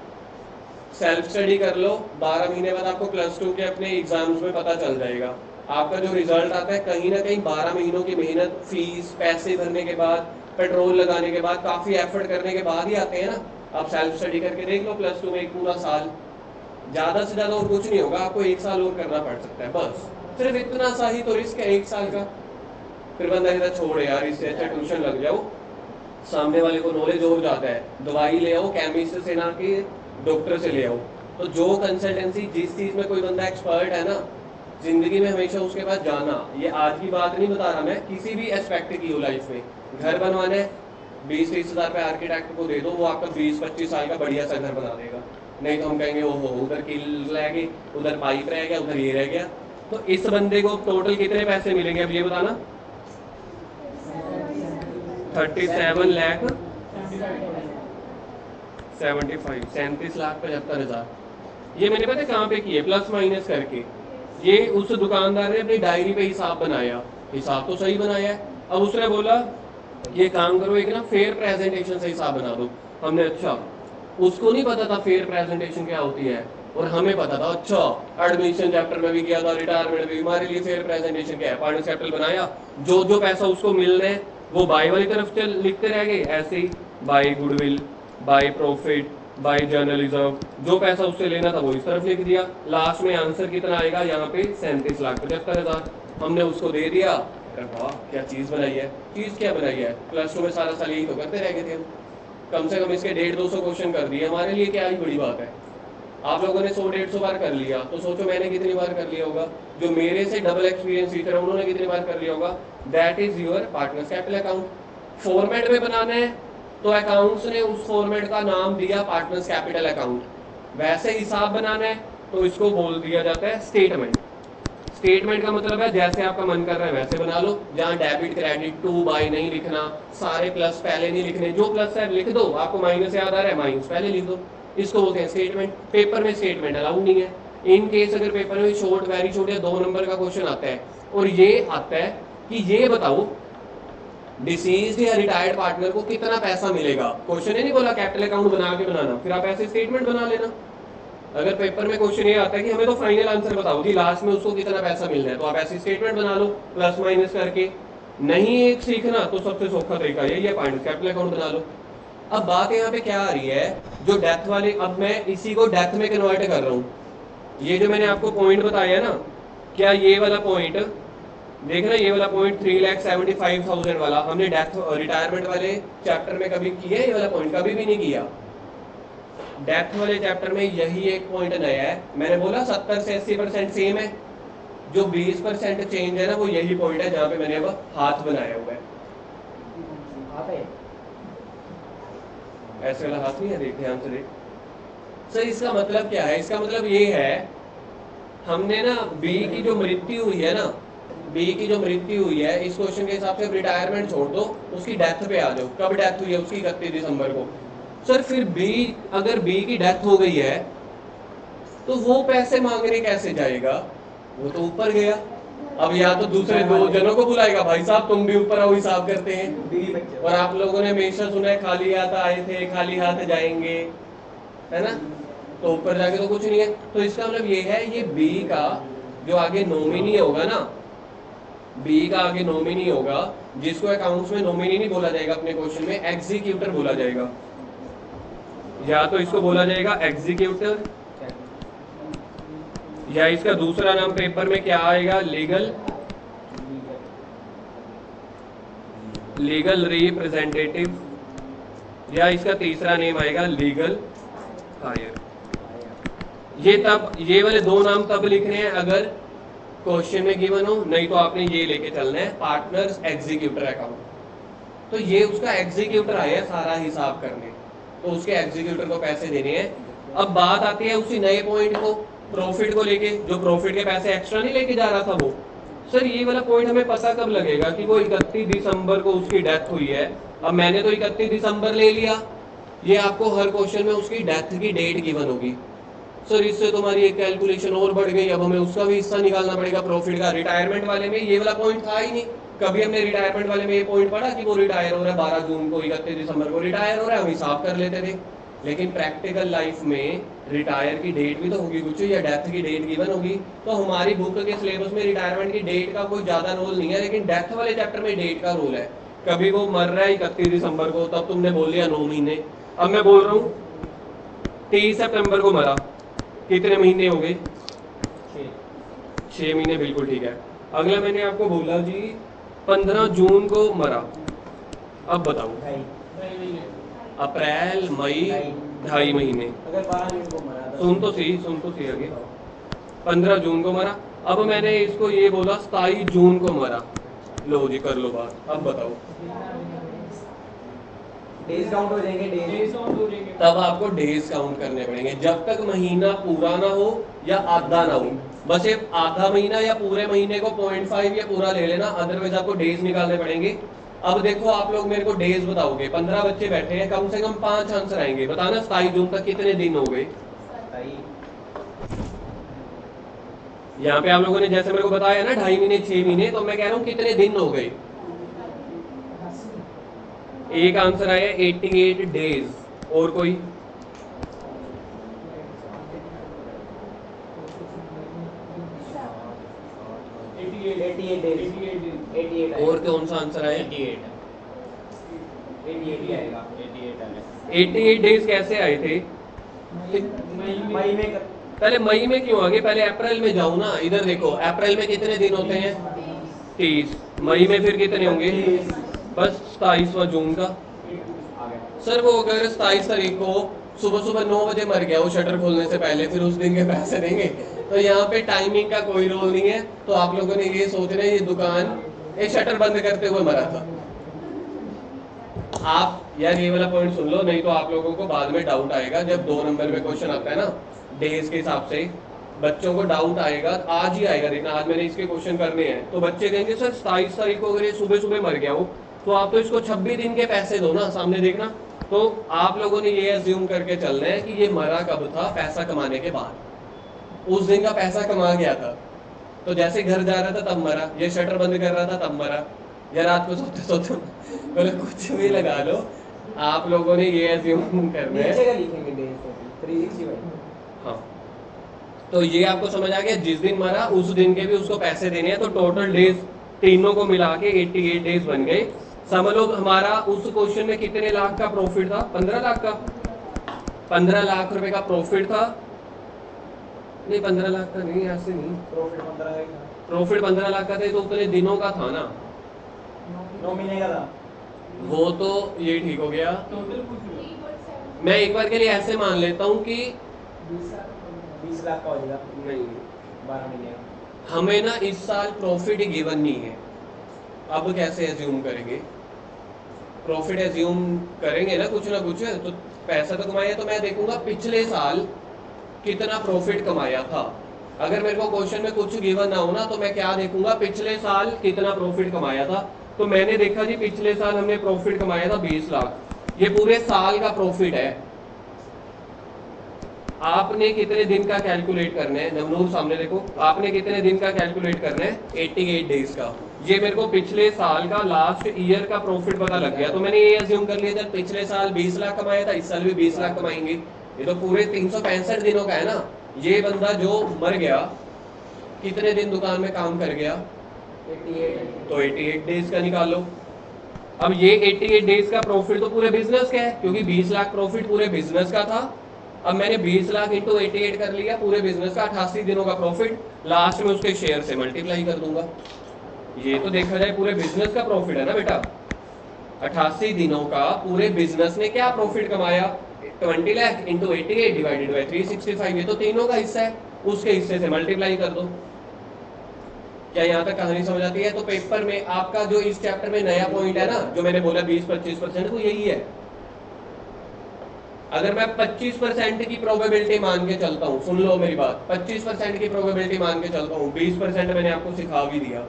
सेल्फ स्टडी कर लो, 12 महीने बाद आपको +2 के अपने एग्जाम्स में पता चल जाएगा। आपका जो रिजल्ट आता है कहीं ना कहीं 12 महीनों की मेहनत, फीस, पैसे भरने के बाद, पेट्रोल लगाने के बाद, काफी एफर्ट करने के बाद ही आते हैं ना। आप सेल्फ स्टडी करके देख लो, +2 में एक पूरा साल, ज्यादा से ज्यादा और कुछ नहीं होगा, आपको 1 साल और करना पड़ सकता है, बस सिर्फ इतना सा ही तो रिस्क है 1 साल का। फिर बंदा कहता छोड़े यार, इससे अच्छा ट्यूशन लग जाओ, सामने वाले को नॉलेज हो जाता है, दवाई ले आओ केमिस्ट से ना कि डॉक्टर से ले आओ। तो जो कंसल्टेंसी, जिस चीज में कोई बंदा एक्सपर्ट है ना, जिंदगी में हमेशा उसके पास जाना। ये आज की बात नहीं बता रहा मैं, किसी भी एस्पेक्ट की हो लाइफ में। घर बनवाना है, 20-30 हज़ार रुपये आर्किटेक्ट को दे दो, वो आपका 20-25 साल का बढ़िया सा घर बना देगा। नहीं तो हम कहेंगे ओहो उधर कील रह गई, उधर पाइप रह गया, उधर ये रह गया। तो इस बंदे को टोटल कितने पैसे मिलेंगे अब ये बताना? 37,75,000। ये मैंने पता कहाँ पे किए, प्लस माइनस करके। ये उस दुकानदार ने अपनी डायरी पे हिसाब बनाया, हिसाब तो सही बनाया है। अब उसने बोला ये काम करो, एक ना फेयर प्रेजेंटेशन से हिसाब बना दो। हमने अच्छा, उसको नहीं पता था फेयर प्रेजेंटेशन क्या होती है, और हमें पता था। अच्छा एडमिशन चैप्टर में भी किया था, रिटायरमेंट में भी, हमारे लिए फेयर प्रेजेंटेशन क्या है, पार्टनर्स कैपिटल बनाया। जो जो पैसा उसको मिल रहा है वो बाय वाली तरफ लिखते रह गए, ऐसे ही by goodwill, by profit, by journalism, जो पैसा उससे लेना था वो इस तरफ लिख दिया। लास्ट में आंसर कितना आएगा यहाँ पे? 37,75,000। हमने उसको दे दिया। वाह क्या चीज बनाई है। चीज क्या बनाई है? +2 में सारा साल यही तो करते रह गए थे हम। कम से कम इसके 150-200 क्वेश्चन कर दिए, हमारे लिए क्या ही बड़ी बात है। आप लोगों ने 100-150 बार कर लिया, तो सोचो मैंने कितनी बार कर लिया होगा। जो मेरे से डबल एक्सपीरियंस टीचर है उन्होंने कितनी बार कर लिया होगा। That is your partners capital account. Format में बनाना है तो अकाउंट्स ने उस फॉर्मेट का नाम दिया पार्टनर्स कैपिटल अकाउंट। वैसे हिसाब बनाना है तो इसको बोल दिया जाता है स्टेटमेंट। स्टेटमेंट का मतलब है जैसे आपका मन कर रहा है वैसे बना लो, जहां डेबिट क्रेडिट टू बाय नहीं लिखना, सारे प्लस पहले नहीं लिखने, जो प्लस है लिख दो, आपको माइनस याद आ रहा है माइनस पहले लिख दो। इसको बोलते हैं स्टेटमेंट। पेपर में स्टेटमेंट अलाउड नहीं है। इन केस अगर पेपर में शॉर्ट, वेरी शॉर्ट या 2 नंबर का क्वेश्चन आता है और ये आता है कि ये बताओ डिसीज्ड या रिटायर्ड पार्टनर को कितना पैसा मिलेगा, क्वेश्चन ही नहीं बोला कैपिटल अकाउंट बना के बनाना, फिर आप ऐसे स्टेटमेंट बना लेना। अगर पेपर में क्वेश्चन ये आता है कि हमें तो फाइनल आंसर बताओ जी लास्ट में उसको कितना पैसा मिल रहा है, तो आप ऐसे स्टेटमेंट बना लो प्लस माइनस करके। नहीं एक सीखना तो सबसे सौखा तरीका यही है, पॉइंट कैपिटल अकाउंट बना लो। अब बात यहाँ पे क्या आ रही है, जो डेथ वाले, अब मैं इसी को डेथ में कन्वर्ट कर रहा हूँ। ये जो मैंने आपको पॉइंट बताया ना, क्या ये वाला पॉइंट देखना, ये वाला पॉइंट 3,75,000 वाला हमने डेथ रिटायरमेंट वाले चैप्टर में कभी किया है? ये वाला पॉइंट कभी भी नहीं किया। डेथ वाले चैप्टर में यही एक पॉइंट नया है। मैंने बोला 70 से 80% सेम है, जो 20% चेंज है ना वो यही पॉइंट है जहां पे मैंने अब हाथ बनाया हुआ है। ऐसे वाला हाथ नहीं है, देख ध्यान से देख। सर इसका मतलब क्या है? इसका मतलब ये है, हमने ना बी की जो मृत्यु हुई है ना, बी की जो मृत्यु हुई है, इस क्वेश्चन के हिसाब से रिटायरमेंट छोड़ दो, उसकी डेथ पे आ जाओ। कब डेथ हुई है उसकी? 31 दिसंबर को। सर फिर बी, अगर बी की डेथ हो गई है तो वो पैसे मांगने कैसे जाएगा? वो तो ऊपर गया। अब या तो दूसरे दो जनों को बुलाएगा, भाई साहब तुम भी ऊपर आओ, हिसाब करते हैं। बीवी बच्चे और आप लोगों ने हमेशा सुना है खाली हाथ आए थे खाली हाथ जाएंगे, है ना? तो ऊपर जाके तो कुछ नहीं है। तो इसका मतलब ये है, ये बी का जो आगे नॉमिनी होगा ना, बी का आगे नॉमिनी होगा, जिसको अकाउंट्स में नॉमिनी नहीं बोला जाएगा, अपने क्वेश्चन में एग्जीक्यूटर बोला जाएगा। या तो इसको बोला जाएगा एग्जीक्यूटर, या इसका दूसरा नाम पेपर में क्या आएगा? लीगल रिप्रेजेंटेटिव, या इसका तीसरा नेम आएगा लीगल हायर। ये वाले दो नाम तब लिखने हैं अगर क्वेश्चन में गिवन हो, नहीं तो आपने ये लेके चलना है पार्टनर्स एग्जीक्यूटर अकाउंट। तो ये उसका एग्जीक्यूटर आया सारा हिसाब करने, तो उसके एग्जीक्यूटर को पैसे देने हैं। अब बात आती है उसी नए पॉइंट को, प्रॉफिट को लेके, जो प्रॉफिट के पैसे एक्स्ट्रा नहीं लेके जा रहा था वो। सर ये वाला पॉइंट हमें पता कब लगेगा कि वो 31 दिसंबर को उसकी डेथ हुई है। अब मैंने तो 31 दिसंबर ले लिया, ये आपको हर क्वेश्चन में उसकी डेथ की डेट गिवन होगी। सर इससे तुम्हारी एक कैलकुलेशन और बढ़ गई, अब हमें उसका भी हिस्सा निकालना पड़ेगा प्रॉफिट का। रिटायरमेंट वाले में ये वाला पॉइंट था ही नहीं, कभी हमने रिटायरमेंट वाले में ये पॉइंट पढ़ा कि वो रिटायर हो रहा है 12 जून को, 31 दिसंबर को रिटायर हो रहा है, हम हिसाब कर लेते थे। लेकिन प्रैक्टिकल लाइफ में रिटायर की डेट भी तो होगी कुछ, या डेथ की डेट गिवन होगी। तो हमारी बुक के सिलेबस में रिटायरमेंट की डेट का कोई ज्यादा रोल नहीं है, लेकिन डेथ वाले चैप्टर में डेट का रोल है। कभी वो मर रहा है 31 दिसंबर को, तब तुमने बोल लिया 9 महीने। अब मैं बोल रहा हूँ 23 सितंबर को मरा, कितने महीने हो गए? 6 महीने, बिल्कुल ठीक है। अगला मैंने आपको बोला जी 15 जून को मरा, अब बताओ अप्रैल मई 2.5 महीने। अगर 12 जून को मरा तो सुन तो सही आगे। 15 जून को मरा, अब मैंने इसको ये बोला 27 जून को मरा। लो जी कर लो बात, अब बताओ डेज काउंट हो जाएंगे, डेज काउंट हो जाएंगे। तब आपको डेज काउंट करने पड़ेंगे, जब तक महीना पूरा ना हो या आधा ना हो। बस एक आधा महीना या पूरे महीने को 0.5 या पूरा ले लेना, अदरवाइज आपको डेज निकालने पड़ेंगे। अब देखो आप लोग मेरे को डेज बताओगे, 15 बच्चे बैठे हैं, कम से कम 5 आंसर आएंगे। बताना 27 जून तक कितने दिन हो गए? यहाँ पे आप लोगों ने जैसे मेरे को बताया ना 2.5 महीने 6 महीने, तो मैं कह रहा हूँ कितने दिन हो गए? एक आंसर आया 88 डेज। और कोई? और कौन सा आंसर आया? 88 डेज कैसे आए थे? मई में पहले मई में क्यों आ गए? पहले अप्रैल में जाओ ना। इधर देखो अप्रैल में कितने दिन होते हैं? 30। मई में फिर कितने होंगे? बस 27वां जून का। सर वो अगर 27 तारीख को सुबह सुबह 9 बजे मर गया वो शटर खोलने से पहले, फिर उस दिन के पैसे देंगे? तो यहाँ पे टाइमिंग का कोई रोल नहीं है। तो आप लोगों ने ये सोच रहे हैं ये दुकान एक शटर बंद करते हुए मरा था। आप यार ये वाला पॉइंट सुन लो, नहीं तो आप लोगों को बाद में डाउट आएगा जब 2 नंबर में क्वेश्चन आता है ना डेज के हिसाब से, बच्चों को डाउट आएगा। आज ही आएगा, देखना आज मैंने इसके क्वेश्चन करने हैं। तो बच्चे कहेंगे सर 27 तारीख को अगर ये सुबह सुबह मर गया हो तो आप तो इसको 26 दिन के पैसे दो ना, सामने देखना। तो आप लोगों ने ये अज्यूम करके चलना है कि ये मरा कब था? पैसा कमाने के बाद, उस दिन का पैसा कमा गया था। तो जैसे घर जा रहा था तब मरा, ये शटर बंद कर रहा था तब मरा, या रात को सोते सोते बोले कुछ भी लगा लो, आप लोगों ने ये अज्यूम करना है। हाँ, तो ये आपको समझ आ गया। जिस दिन मरा उस दिन के भी उसको पैसे देने हैं। तो टोटल डेज तीनों को मिला के 88 डेज बन गए। समझ लो हमारा उस क्वेश्चन में कितने लाख का प्रॉफिट था? 15 लाख का। 15 लाख रुपए का प्रॉफिट था। नहीं 15 लाख का नहीं, ऐसे नहीं, प्रॉफिट 15 लाख का था। तो उतने दिनों का था ना, 9 महीने का था वो। तो ये ठीक हो गया। मैं एक बार के लिए ऐसे मान लेता हूँ कि 20 लाख का हो जाएगा। नहीं 12 महीने का। हमें ना इस साल प्रॉफिट ही गिवन नहीं है। अब कैसे एज्यूम करेंगे? प्रॉफिट एज्यूम करेंगे ना कुछ। तो पैसा तो कमाया, तो मैं देखूंगा पिछले साल कितना प्रॉफिट कमाया था। अगर मेरे को क्वेश्चन में कुछ गिवन ना हो ना, तो मैं क्या देखूंगा? पिछले साल कितना प्रॉफिट कमाया था। तो मैंने देखा जी पिछले साल हमने प्रॉफिट कमाया था 20 लाख। ये पूरे साल का प्रॉफिट है। आपने कितने दिन का कैलकुलेट करना है, नवनूर सामने देखो, आपने कितने दिन का कैलकुलेट करना है, 88 डेज का। ये मेरे को पिछले साल का लास्ट ईयर का प्रॉफिट पता लग गया, तो मैंने ये अज्यूम कर लिया जब पिछले साल 20 लाख कमाया था, इस साल भी 20 लाख कमाएंगे। ये तो पूरे 365 दिनों का है ना। ये बंदा जो मर गया कितने दिन दुकान में काम कर गया, 88 तो 88 डेज का निकालो। अब ये 88 डेज का प्रॉफिट तो पूरे बिजनेस का है, क्योंकि 20 लाख प्रॉफिट पूरे बिजनेस का था। अब मैंने 20 लाख इंटू 88 कर लिया, पूरे बिजनेस का 88 दिनों का प्रॉफिट, लास्ट में उसके शेयर से मल्टीप्लाई कर दूंगा। ये तो देखा जाए पूरे बिजनेस का प्रॉफिट है ना बेटा। 88 दिनों का पूरे बिजनेस ने क्या प्रॉफिट कमाया, 20 लाख इंटू 88 डिवाइडेड बाई 365, ये तो तीनों का हिस्सा है, उसके हिस्से से मल्टीप्लाई कर दो। क्या यहाँ तक कहानी समझ आती है? तो पेपर में आपका जो इस चैप्टर में नया पॉइंट है ना, जो मैंने बोला 20-25%, वो यही है। अगर मैं 25% की प्रोबेबिलिटी मान के चलता हूँ, सुन लो मेरी बात, 25% की प्रोबेबिलिटी मान के चलता हूँ, 20% मैंने आपको सिखा भी दिया,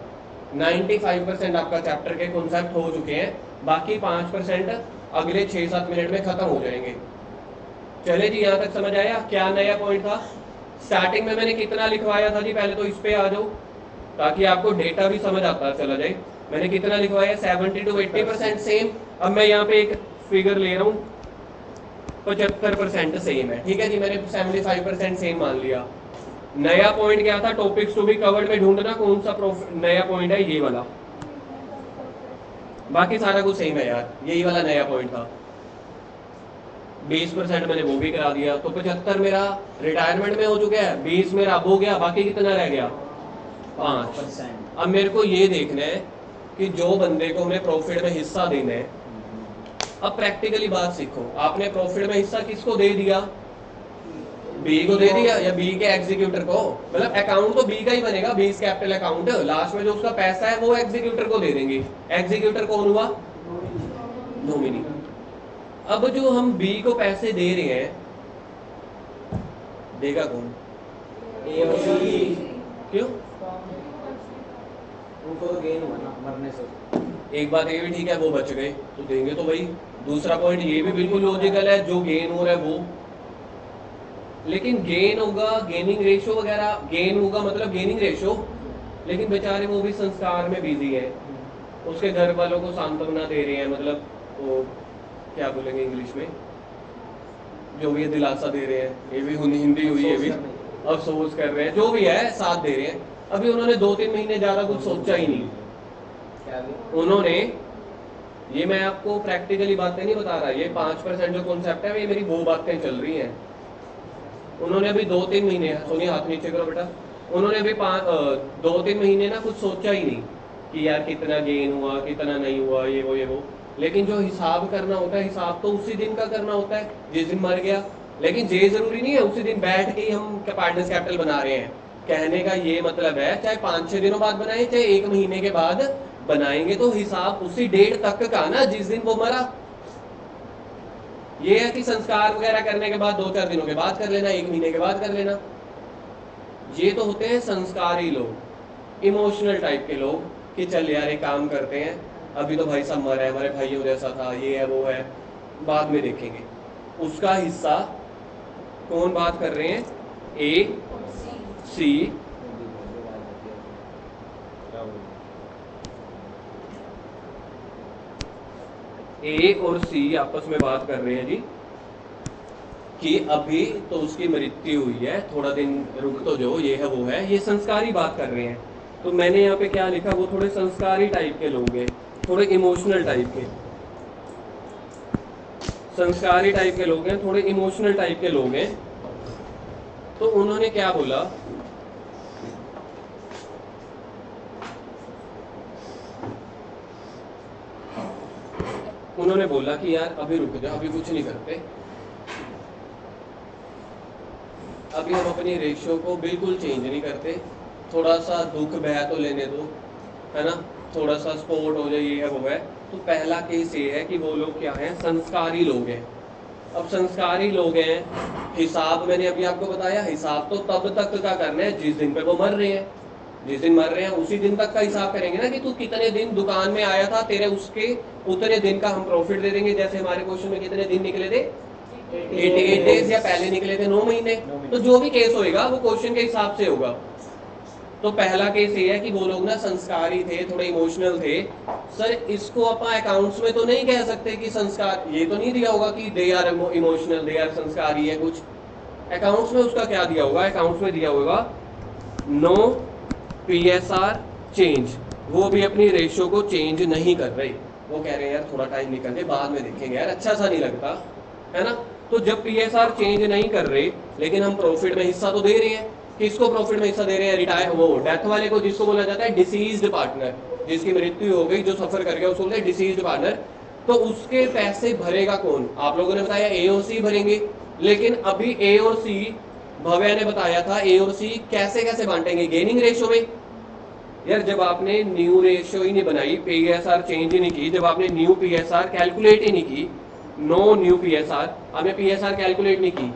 95% आपका चैप्टर के कॉन्सेप्ट हो चुके हैं, बाकी 5% अगले 6-7 मिनट में खत्म हो जाएंगे। चले जी, यहाँ तक समझ आया? क्या नया पॉइंट था? स्टार्टिंग में मैंने कितना लिखवाया था जी, पहले तो इस पे आ जाओ ताकि आपको डेटा भी समझ आता चला जाए। मैंने कितना लिखवाया, 70 to 80% सेम। अब मैं यहाँ पे एक फिगर ले रहा हूँ, 75% सेम है, ठीक है जी, मैंने 75% सेम मान लिया। नया पॉइंट क्या था, टॉपिक्स टू बी कवर्ड में ढूंढना कौन सा नया पॉइंट है, ये वाला। बाकी सारा कुछ सेम है यार, यही वाला नया पॉइंट था। 20% मैंने वो भी करा दिया, तो 75 मेरा रिटायरमेंट में हो चुका है, 20 मेरा अब हो गया, बाकी कितना रह गया, 5%। अब मेरे को ये देखना है कि जो बंदे को हमने प्रॉफिट में हिस्सा देना है, अब प्रैक्टिकली बात सीखो, आपने प्रॉफिट में हिस्सा किसको दे दिया, बी को दे दिया, या बी के एग्जीक्यूटर को, मतलब अकाउंट तो बी का ही बनेगा, बीस कैपिटल अकाउंट, लास्ट में जो उसका पैसा है वो एग्जीक्यूटर को दे देंगे। एग्जीक्यूटर कौन हुआ, नॉमिनी। अब जो हम बी को पैसे दे रहे हैं, देगा कौन, ए और सी। क्यों? उनको तो गेन हुआ ना मरने से। एक बात ये भी ठीक है, वो बच गए तो देंगे तो वही। दूसरा पॉइंट ये भी बिल्कुल लॉजिकल है, जो गेन हो रहा है वो, लेकिन गेन होगा, गेनिंग रेशियो वगैरह, गेन होगा मतलब गेनिंग रेशियो, लेकिन बेचारे वो भी संस्कार में बिजी है, उसके घर वालों को सांत्वना दे रहे हैं, मतलब वो क्या बोलेंगे इंग्लिश में, जो भी दिलासा दे रहे हैं, ये भी हिंदी हुई, ये भी अफसोस कर रहे हैं, जो भी है साथ दे रहे हैं। अभी उन्होंने 2-3 महीने ज्यादा कुछ सोचा ही नहीं। उन्होंने, ये मैं आपको प्रैक्टिकली बातें नहीं बता रहा, ये 5% जो कॉन्सेप्ट है ये मेरी वो बातें चल रही हैं। उन्होंने अभी 2-3 महीने, सोनिया हाथ नीचे करो बेटा, उन्होंने अभी 2-3 महीने ना कुछ सोचा ही नहीं कि यार कितना गेन हुआ कितना नहीं हुआ, ये वो। लेकिन जो हिसाब करना होता है, हिसाब तो उसी दिन का करना होता है जिस दिन मर गया। लेकिन ये जरूरी नहीं है उसी दिन बैठ के ही हम पार्टनर्स कैपिटल बना रहे हैं। कहने का ये मतलब है, चाहे 5-6 दिनों बाद बनाए, चाहे 1 महीने के बाद बनाएंगे, तो हिसाब उसी डेट तक का ना जिस दिन वो मरा। ये है कि संस्कार वगैरह करने के बाद 2-4 दिनों के बाद कर लेना, 1 महीने के बाद कर लेना। ये तो होते हैं संस्कारी लोग, इमोशनल टाइप के लोग, कि चल यार एक काम करते हैं, अभी तो भाई सब मरा है, हमारे भाइयों जैसा था, ये है वो है, बाद में देखेंगे। उसका हिस्सा कौन बात कर रहे हैं, ए सी, ए और सी आपस में बात कर रहे हैं जी कि अभी तो उसकी मृत्यु हुई है, थोड़ा दिन रुक तो जो, ये है वो है, ये संस्कारी बात कर रहे हैं। तो मैंने यहाँ पे क्या लिखा, वो थोड़े संस्कारी टाइप के लोग हैं, थोड़े इमोशनल टाइप के, संस्कारी टाइप के लोग हैं, थोड़े इमोशनल टाइप के लोग हैं। तो उन्होंने क्या बोला, उन्होंने बोला कि यार अभी रुक जाओ, अभी कुछ नहीं करते, अभी हम अपनी रेशियो को बिल्कुल चेंज नहीं करते, थोड़ा सा दुख बह तो लेने दो, है ना, थोड़ा सा स्पोर्ट हो जाए, ये है वो है। तो पहला केस ये है कि वो लोग क्या हैं, संस्कारी लोग हैं। अब संस्कारी लोग हैं, हिसाब मैंने अभी आपको बताया, हिसाब तो तब तक का करना है जिस दिन पे वो मर रहे हैं। जिस दिन मर रहे हैं उसी दिन तक का हिसाब करेंगे ना कि तू कितने दिन दुकान में आया था, तेरे उसके उतने दिन का हम प्रॉफिट दे देंगे। जैसे हमारे क्वेश्चन में कितने दिन निकले थे 88 डेज, या पहले निकले थे 9 महीने। तो जो भी केस होएगा वो क्वेश्चन के हिसाब से होगा। तो पहला केस ये है कि वो लोग ना संस्कारी थे, थोड़े इमोशनल थे। सर इसको अपन अकाउंट्स में तो नहीं कह सकते कि संस्कार, ये तो नहीं दिया होगा कि they are emotional, they are संस्कारी है कुछ। अकाउंट्स में उसका क्या दिया होगा, अकाउंट्स में दिया होगा नो PSR चेंज, वो भी अपनी रेशियो को चेंज नहीं कर रहे। वो कह रहे हैं यार थोड़ा टाइम निकल जाए, बाद में देखेंगे यार, अच्छा सा नहीं लगता है ना। तो जब PSR चेंज नहीं कर रहे लेकिन हम प्रॉफिट में हिस्सा तो दे रहे हैं। किसको प्रॉफिट में हिस्सा दे रहे हैं? रिटायर, वो डेथ वाले को, जिसको बोला जाता है डिसीज्ड पार्टनर, जिसकी मृत्यु हो गई, जो सफर कर गया, उसको बोलते हैं डिसीज्ड पार्टनर। तो उसके पैसे भरेगा कौन? आप लोगों ने बताया A और C भरेंगे, लेकिन अभी A और C, भव्या ने बताया था A और C कैसे कैसे बांटेंगे, गेनिंग रेशियो में। यार जब आपने न्यू रेशियो ही नहीं बनाई, PSR चेंज ही नहीं की, जब आपने न्यू PSR कैलकुलेट ही नहीं की, नो न्यू PSR, आपने PSR कैलकुलेट नहीं की,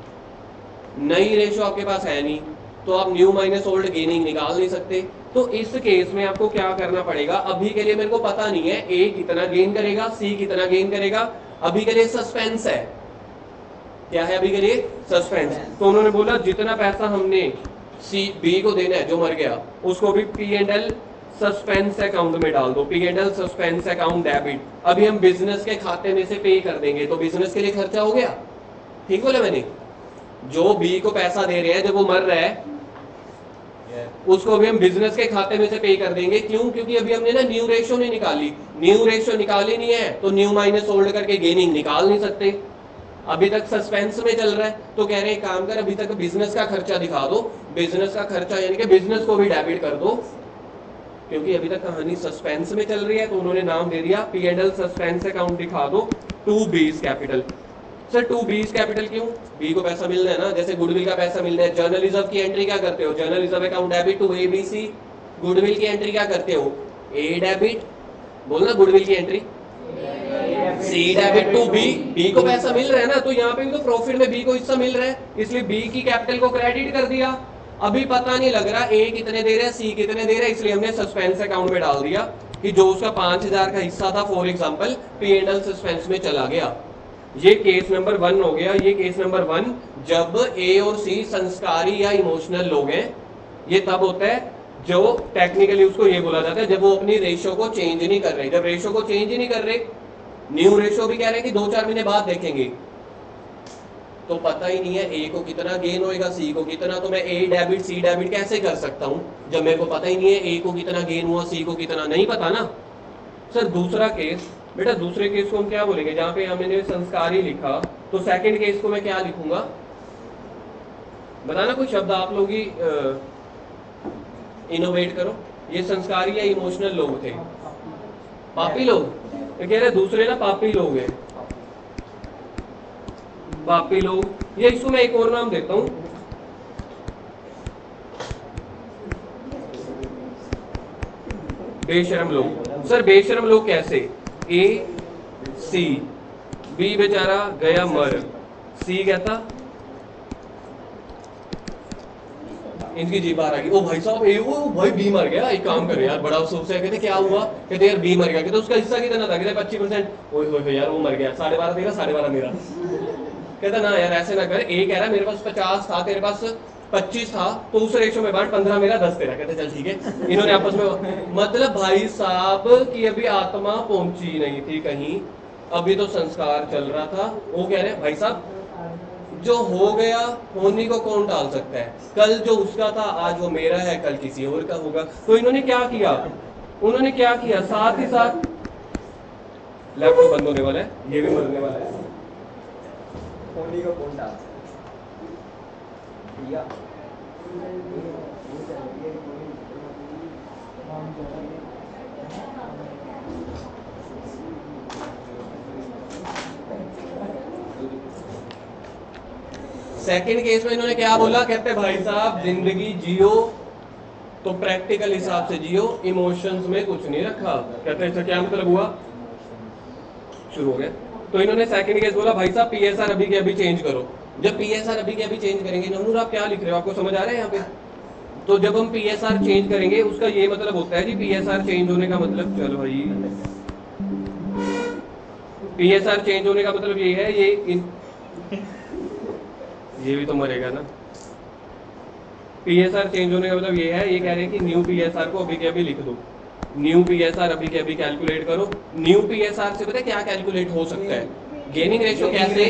नई रेशियो आपके पास है नहीं, तो आप न्यू माइनस ओल्ड गेनिंग निकाल नहीं सकते। तो इस केस में आपको क्या करना पड़ेगा? अभी के लिए मेरे को पता नहीं है A कितना गेन करेगा, C कितना गेन करेगा, अभी के लिए सस्पेंस है। क्या है अभी के लिए? सस्पेंस। तो उन्होंने बोला जितना पैसा हमने B को देना है जो मर गया, उसको भी P&L सस्पेंस अकाउंट में डाल दो, P&L सस्पेंस अकाउंट डेबिट। अभी हम बिजनेस के खाते में से पे कर देंगे, तो बिजनेस के लिए खर्चा हो गया। ठीक बोला मैंने? जो B को पैसा दे रहे हैं जब वो मर रहा है, उसको भी हम बिजनेस के खाते में से पे कर देंगे। क्यों? क्योंकि अभी हमने ना न्यू रेशियो नहीं निकाली, न्यू रेशियो निकाली नहीं है तो न्यू माइनस ओल्ड करके गेनिंग निकाल नहीं सकते। अभी तक सस्पेंस में चल रहा है, तो कह रहे हैं काम कर, अभी तक बिजनेस का खर्चा दिखा दो, बिजनेस का खर्चा यानी कि बिजनेस को भी डेबिट कर दो, क्योंकि अभी तक कहानी सस्पेंस में चल रही है। तो उन्होंने नाम दे दिया P&L सस्पेंस अकाउंट दिखा दो, 2B's capital. Sir 2B's capital क्यों? B को पैसा मिलना है ना, जैसे गुडविल का पैसा मिलना है। जर्नल रिजर्व की एंट्री क्या करते हो? Journal reserve account debit to ABC। Goodwill की एंट्री क्या करते हो? A डेबिट, बोलना गुडविल की entry, C debit to B को पैसा मिल रहा है ना, तो यहाँ पे भी तो प्रॉफिट में B को हिस्सा मिल रहा है, इसलिए B की कैपिटल को क्रेडिट कर दिया। अभी पता नहीं लग रहा A कितने दे रहा है, C कितने दे रहा है, इसलिए हमने सस्पेंस अकाउंट में डाल दिया कि जो उसका 5000 का हिस्सा था फॉर एग्जांपल, P&L सस्पेंस में चला गया। ये केस नंबर 1 हो गया। ये केस नंबर 1 जब A और C संस्कारी या इमोशनल लोग हैं, ये तब होता है जो टेक्निकली उसको ये बोला जाता है जब वो अपनी रेशियो को चेंज नहीं कर रहे। जब रेशियो को चेंज ही नहीं कर रहे, न्यू रेशियो भी कह रहे हैं कि 2-4 महीने बाद देखेंगे, तो पता ही नहीं है A को कितना गेन होएगा, C को कितना, तो मैं A डेबिट C डेबिट कैसे कर सकता हूं जब मेरे को पता ही नहीं है A को कितना गेन हुआ, C को कितना, नहीं पता ना। सर दूसरा केस, बेटा दूसरे केस को हम क्या बोलेंगे? जहां पे हमने संस्कारी लिखा, तो सेकंड केस को मैं क्या लिखूंगा? बताना कोई शब्द आप लोग ही इनोवेट करो। ये संस्कारी या इमोशनल लोग थे, पापी लोग, तो कह रहे दूसरे ना पापी लोग हैं, पापी लोग। ये इसको मैं एक और नाम देता हूं, बेशरम लोग। सर बेशरम लोग कैसे? A C, B बेचारा गया मर, C कहता, इनकी जीभ बाहर आ गई, ओ भाई साहब वो भाई B मर गया, एक काम करे यार, बड़ा अफसोस है। कहते क्या हुआ? कहते यार B मर गया। कहते उसका हिस्सा कितना था? कहते 25%। ओए यार वो मर गया, 12.5 तेरा 12.5 मेरा। कहता ना यार ऐसे ना कर, A कह रहा है मेरे पास 50 था, तेरे पास 25 था, तो उस रेशो में बांट, 15 मेरा 10 तेरा। कहते चल ठीक है। इन्होंने आपस में, मतलब भाई साहब की अभी आत्मा पहुंची नहीं थी कहीं, अभी तो संस्कार चल रहा था। वो कह रहे भाई साहब जो हो गया होने को कौन टाल सकता है, कल जो उसका था आज वो मेरा है, कल किसी और का होगा। तो इन्होंने क्या किया? उन्होंने क्या किया? साथ ही साथ लैपटॉप बंद होने वाला है, ये भी मरने वाला है, होने को कौन टाल दिया? सेकंड केस में इन्होंने क्या बोला? कहते भाई साहब जिंदगी जियो तो प्रैक्टिकल हिसाब से जियो, इमोशंस में कुछ नहीं रखा। कहते हैं क्या मतलब हुआ? शुरू हो गया। तो इन्होंने सेकंड केस बोला भाई साहब PSR अभी के अभी चेंज करो। जब PSR अभी के अभी चेंज करेंगे, नमूर आप क्या लिख रहे हो, आपको समझ आ रहा है यहाँ पे? तो जब हम PSR चेंज करेंगे उसका ये मतलब होता है जी, PSR चेंज होने का मतलब, चलो भाई, PSR चेंज होने का मतलब ये है, ये भी तो मरेगा ना। PSR चेंज होने का मतलब ये है, ये कह रहे हैं कि न्यू PSR को अभी के अभी लिख दो, न्यू PSR अभी के अभी कैलकुलेट करो। न्यू PSR से पता है क्या कैलकुलेट हो सकता है? गेनिंग रेशियो कैसे?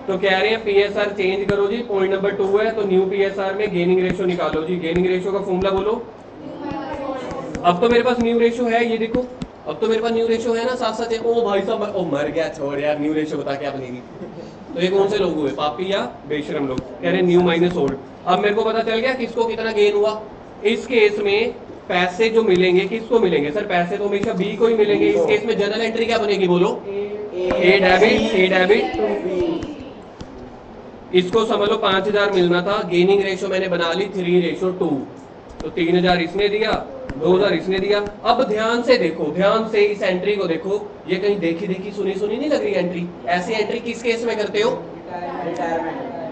तो कह रहे हैं PSR चेंज करो जी, पॉइंट नंबर 2 है, तो न्यू PSR में गेनिंग रेशियो निकालो जी। गेनिंग रेशियो का फॉर्मूला बोलो। अब तो मेरे पास न्यू रेशियो है, ये देखो, अब तो मेरे पास न्यू रेशियो है ना, साथ साथ। ओ भाई साहब, ओ मर गया, छोड़ यार, न्यू रेशियो बता क्या बनेगी। तो ये कौन से लोग हुए, पापी या बेशरम लोग? कह रहे हैं न्यू माइनस ओल्ड। अब मेरे को पता चल गया किसको कितना गेन हुआ। इस केस में पैसे जो मिलेंगे किसको मिलेंगे सर? पैसे तो हमेशा बी को ही मिलेंगे। इस केस में जनरल एंट्री क्या बनेगी बोलो? ए डेबिट। इसको समझ लो 5000 मिलना था, गेनिंग रेशियो मैंने बना ली 3:2, तो 3000 इसने दिया, 2000 इसने दिया। अब ध्यान से देखो, ध्यान से इस एंट्री को देखो, ये कहीं देखी देखी सुनी सुनी नहीं लग रही एंट्री? ऐसी एंट्री किस केस में करते हो?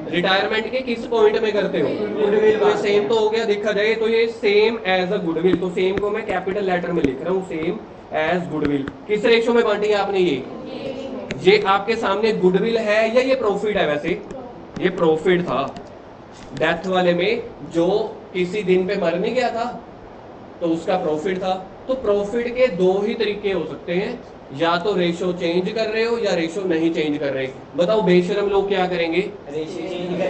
रिटायरमेंट के किस पॉइंट में करते हो? गुडविल। तो सेम तो हो गया, देखा जाए तो ये सेम एज अ गुडविल, तो सेम को मैं कैपिटल लेटर में लिख रहा हूँ, सेम एज गुडविल। किस रेशियो में बांटी है आपने? ये आपके सामने गुडविल है या ये प्रॉफिट है? वैसे ये प्रॉफिट था, डेथ वाले में जो किसी दिन पे मर नहीं गया था तो उसका प्रॉफिट था। तो प्रॉफिट के दो ही तरीके हो सकते हैं, या तो रेशो चेंज कर रहे हो या रेशो नहीं चेंज कर रहे। बताओ बेशरम लोग क्या करेंगे?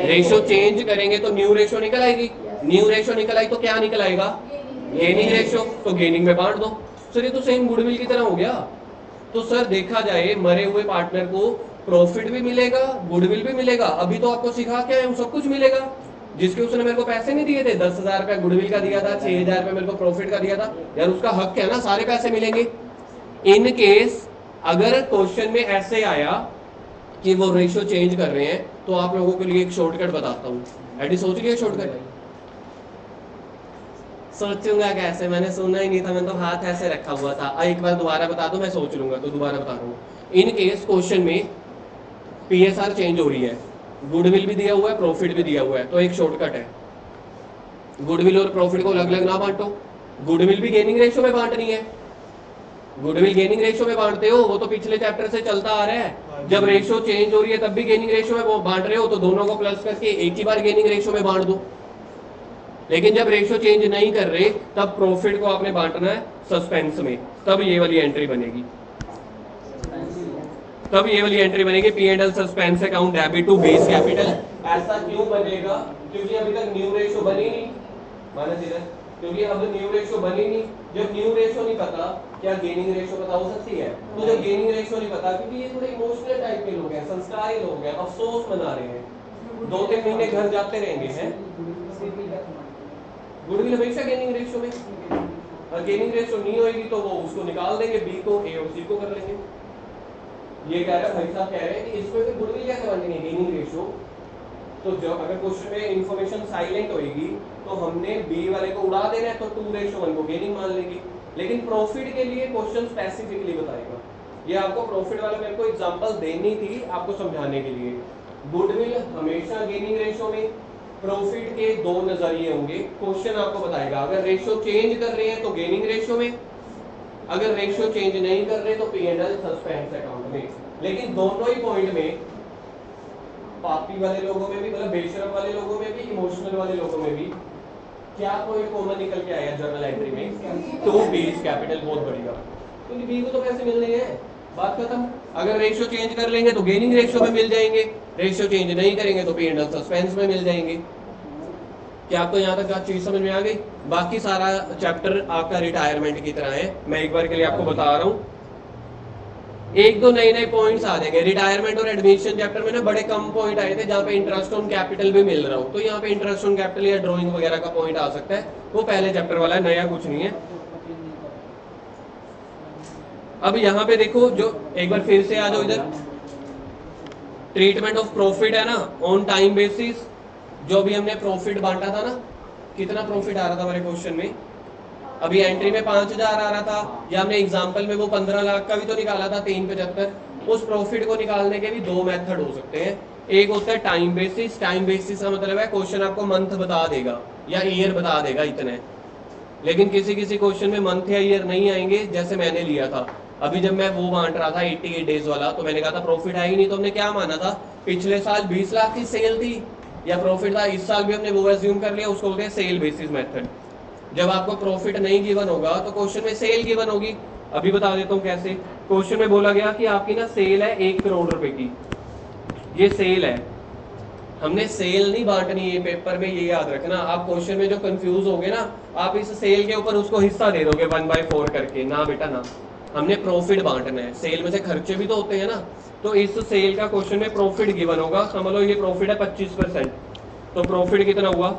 रेशो चेंज करेंगे तो न्यू रेशो निकल आएगी, न्यू रेशो निकल आई तो क्या निकल आएगा? Gaining ratio. तो गेनिंग में बांट दो। सर ये तो सेम गुडविल की तरह हो गया। तो सर देखा जाए मरे हुए पार्टनर को प्रॉफिट भी मिलेगा, गुडविल भी मिलेगा। अभी तो आपको सिखा क्या है, सब कुछ मिलेगा। जिसके उसने मेरे को पैसे नहीं दिए थे, 10,000 रुपया गुडविल का दिया था, 6,000 रुपया मेरे को प्रॉफिट का दिया था, यार उसका हक है ना, सारे पैसे मिलेंगे। इन केस अगर क्वेश्चन में ऐसे आया कि वो रेशियो चेंज कर रहे हैं, तो आप लोगों के लिए एक शॉर्टकट बताता हूँ। एडी सोच लिया शॉर्टकट? सोचूंगा कैसे, मैंने सुना ही नहीं था, मैंने तो हाथ ऐसे रखा हुआ था। एक बार दोबारा बता दो, मैं सोच लूंगा, तो दोबारा बता रहा हूँ। इन केस क्वेश्चन में PSR चेंज हो रही है, गुडविल भी दिया हुआ है, प्रॉफिट भी दिया हुआ है, तो एक शॉर्टकट है, गुडविल और प्रॉफिट को अलग अलग ना बांटो। गुडविल भी गेनिंग रेशियो में बांटनी है। गुडविल गेनिंग रेशियो में बांटते हो, वो तो पिछले चैप्टर से चलता आ रहा है। जब रेशियो चेंज हो रही है तब भी गेनिंग रेशियो में वो बांट रहे हो, तो दोनों को प्लस करके एक ही बार गेनिंग रेशियो में बांट दो। लेकिन जब रेशियो चेंज नहीं कर रहे तब प्रॉफिट को आपने बांटना है सस्पेंस में, तब ये वाली एंट्री बनेगी। तब ये वाली एंट्री बनेगी, P&L suspense account debit to B's capital. ऐसा क्यों बनेगा? क्योंकि अभी तक न्यू रेशियो बनी नहीं, माना धीरज, क्योंकि अब न्यू रेशियो बनी नहीं। जब न्यू रेशियो नहीं पता, क्या गेनिंग रेशियो पता हो सकती है? तो जब गेनिंग रेशियो नहीं पता, क्योंकि ये थोड़े इमोशनल टाइप के लोग हैं, संस्कारी लोग हैं, अफसोस मना रहे हैं, 2-3 महीने घर जाते रहेंगे हैं। गुडविल हमेशा गेनिंग रेशियो में, और गेनिंग रेशियो नहीं होगी तो वो उसको निकाल देंगे, बी को, ए और सी को कर लेंगे। ये कह रहा है भाई साहब, कह रहे हैं कि इसमें फिर गुडविल कैसे बांटेंगे गेनिंग रेशियो? तो जब अगर क्वेश्चन में इंफॉर्मेशन साइलेंट होगी तो हमने बी वाले को उड़ा देना है, तो 2:1 को गेनिंग मान लेंगे। लेकिन प्रॉफिट के लिए क्वेश्चन स्पेसिफिकली बताएगा। ये आपको प्रॉफिट वाला मेरे को एग्जांपल देनी थी आपको समझाने के लिए। गुडविल हमेशा गेनिंग रेशियो में, प्रॉफिट के दो नजरिए होंगे, क्वेश्चन आपको बताएगा। अगर रेशियो चेंज कर रहे हैं तो गेनिंग रेशियो में, अगर रेशियो चेंज नहीं कर रहे तो P&L सस्पेंस अकाउंट में। लेकिन दोनों ही पॉइंट में, पापी वाले लोगों में भी, मतलब बेशरम वाले लोगों में भी, इमोशनल वाले लोगों में भी, क्या पॉइंट कॉमन निकल के आया जर्नल एंट्री में? To B's capital. बहुत बढ़िया, क्योंकि बी को तो पैसे मिल रहे हैं, बात खत्म। अगर रेशियो चेंज कर लेंगे तो गेनिंग रेशियो में मिल जाएंगे, रेशियो चेंज नहीं करेंगे तो P&L सस्पेंस में मिल जाएंगे। क्या आपको यहाँ तक चीज समझ में आ गई? बाकी सारा चैप्टर आपका रिटायरमेंट की तरह है, मैं एक बार के लिए आपको बता रहा हूँ। एक दो नए नए पॉइंट्स आ जाएंगे। रिटायरमेंट और एडमिशन चैप्टर में ना बड़े कम पॉइंट आए थे जहाँ पे इंटरेस्ट ऑन कैपिटल भी मिल रहा हो, तो यहाँ पे इंटरेस्ट ऑन कैपिटल या ड्राइंग वगैरह का पॉइंट आ सकता है, वो पहले चैप्टर वाला है, नया कुछ नहीं है। अब यहाँ पे देखो, जो एक बार फिर से आ जाओ इधर, ट्रीटमेंट ऑफ प्रॉफिट है ना ऑन टाइम बेसिस। जो भी हमने प्रॉफिट बांटा था ना, कितना प्रॉफिट आ रहा था हमारे क्वेश्चन में? अभी एंट्री में 5,000 आ रहा था, या हमने एग्जांपल में वो 15 लाख का भी तो निकाला था, 375। उस प्रॉफिट को निकालने के भी दो मेथड हो सकते हैं। एक होता है टाइम बेसिस। टाइम बेसिस का मतलब है क्वेश्चन आपको मंथ बता देगा, या ईयर बता देगा इतने, लेकिन किसी किसी क्वेश्चन में मंथ या ईयर नहीं आएंगे। जैसे मैंने लिया था अभी जब मैं वो बांट रहा था 88 डेज वाला, तो मैंने कहा था प्रॉफिट है ही नहीं, तो हमने क्या माना था, पिछले साल 20 लाख की सेल थी या प्रॉफिट था, इस साल भी हमने वो एज्यूम कर लिया, उसको बोलते हैं सेल बेसिस मेथड। जब आपको प्रॉफिट नहीं गिवन होगा तो क्वेश्चन में सेल गिवन होगी। अभी बता देता हूँ कैसे। क्वेश्चन में बोला गया कि आपकी ना सेल है 1 करोड़ रुपए की, ये सेल है, हमने सेल नहीं बांटनी है पेपर में, ये याद रखना। आप क्वेश्चन में जो कंफ्यूज होगे ना, आप इस सेल के ऊपर उसको हिस्सा दे दोगे 1/4 करके, ना बेटा ना, हमने प्रॉफिट बांटना है। सेल में से खर्चे भी तो होते हैं ना, तो इस सेल का क्वेश्चन में प्रॉफिट गिवन होगा, समझ लो ये प्रॉफिट है 25%, तो प्रॉफिट कितना हुआ,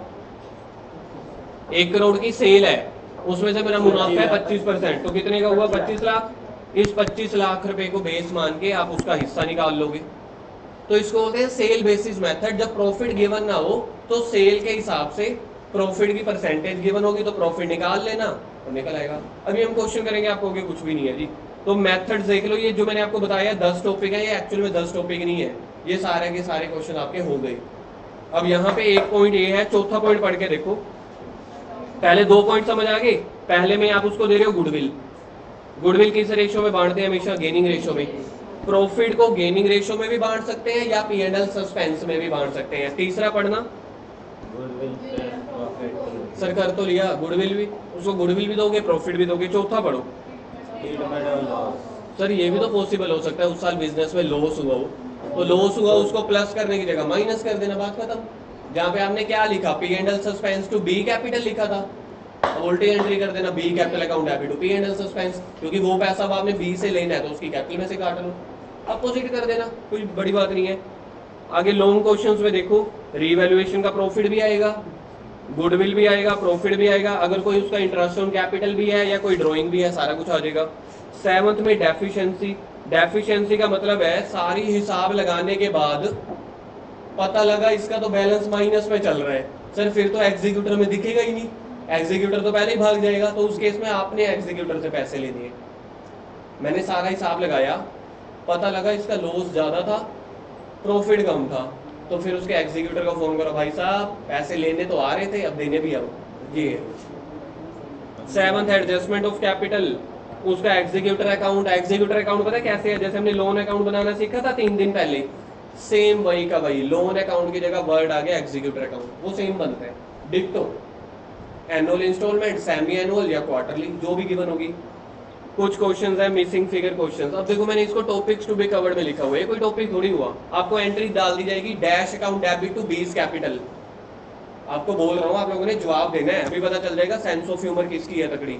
1 करोड़ की सेल है, उसमें से मेरा मुनाफा है 25%, तो कितने का हुआ, 25 लाख। इस 25 लाख रुपए को बेस मान के आप उसका हिस्सा निकाल लोगे, तो इसको बोलते हैं सेल बेसिस मेथड। जब प्रॉफिट गिवन ना हो तो सेल के हिसाब से प्रॉफिट की परसेंटेज गिवन होगी, तो प्रॉफिट निकाल लेना और निकल आएगा। अभी हम क्वेश्चन करेंगे, आप कहोगे कुछ भी नहीं है जी। तो मेथड्स देख लो, ये जो मैंने आपको बताया 10 टॉपिक है, ये एक्चुअल में 10 टॉपिक नहीं है, ये सारे के सारे क्वेश्चन आपके हो गए। अब यहाँ पे एक पॉइंट ये है, चौथा पॉइंट पढ़ के देखो। पहले 2 पॉइंट समझ आ गए। पहले में आप उसको दे रहे हो गुडविल, गुडविल किस रेशियो में बांटते हैं, हमेशा गेनिंग रेशियो में। प्रॉफिट को गेनिंग रेशियो में भी बांट सकते हैं या P&L सस्पेंस में भी बांट सकते हैं। तीसरा पढ़ना, सर कर तो लिया, गुडविल भी, उसको गुडविल भी दोगे प्रॉफिट भी दोगे। चौथा पढ़ो, सर ये भी तो पॉसिबल हो सकता है उस साल बिजनेस में लॉस हुआ हो, तो लॉस हुआ उसको प्लस करने की जगह माइनस कर देना, बात खत्म। जहाँ पे आपने क्या लिखा, P&L suspense to be capital लिखा था, अब उल्टी एंट्री कर देना, B capital account debit to P&L suspense, क्योंकि वो पैसा अब आपने बी से लेना है तो उसकी कैपिटल में से काट लो, अपोजिट कर देना, कोई बड़ी बात नहीं है। आगे लॉन्ग क्वेश्चंस में देखो, रीवैल्यूएशन का प्रॉफिट भी आएगा, गुडविल भी आएगा, प्रॉफिट भी आएगा, अगर कोई उसका इंटरेस्ट ऑन कैपिटल भी है या कोई ड्राइंग भी है, सारा कुछ आ जाएगा। 7th में डेफिशिएंसी, डेफिशिएंसी का मतलब है सारी हिसाब लगाने के बाद पता लगा इसका तो बैलेंस माइनस में चल रहा है, सर फिर तो एग्जीक्यूटर में दिखेगा ही नहीं, एग्जीक्यूटर तो पहले ही भाग जाएगा, तो उस केस में आपने एग्जीक्यूटर से पैसे लेने हैं। मैंने सारा हिसाब लगाया, पता लगा इसका लॉस ज्यादा था, प्रॉफिट कम था, तो फिर उसके एग्जीक्यूटर को फोन करो, भाई साहब पैसे लेने तो आ रहे थे, अब देने भी आओ। ये 7th एडजस्टमेंट ऑफ कैपिटल, उसका एग्जीक्यूटर अकाउंट, एग्जीक्यूटर अकाउंट पता है कैसे है, जैसे हमने लोन अकाउंट बनाना सीखा था 3 दिन पहले, सेम वही का वही, लोन अकाउंट की जगह वर्ड आ गया एग्जीक्यूटर अकाउंट, वो सेम बनता है, डिक्टो। एनुअल इंस्टॉलमेंट, सेमी एनुअल या क्वार्टरली, जो भी गिवन होगी। कुछ क्वेश्चंस है मिसिंग फिगर क्वेश्चंस। अब देखो मैंने इसको टॉपिक्स टू बी कवर्ड में लिखा हुआ है, कोई टॉपिक थोड़ी हुआ, आपको एंट्री डाल दी जाएगी, dash account debit to B's capital. आपको बोल रहा हूँ, आप लोगों ने जवाब देना है, अभी पता चल जाएगा सेंस ऑफ ह्यूमर किसकी है तकड़ी।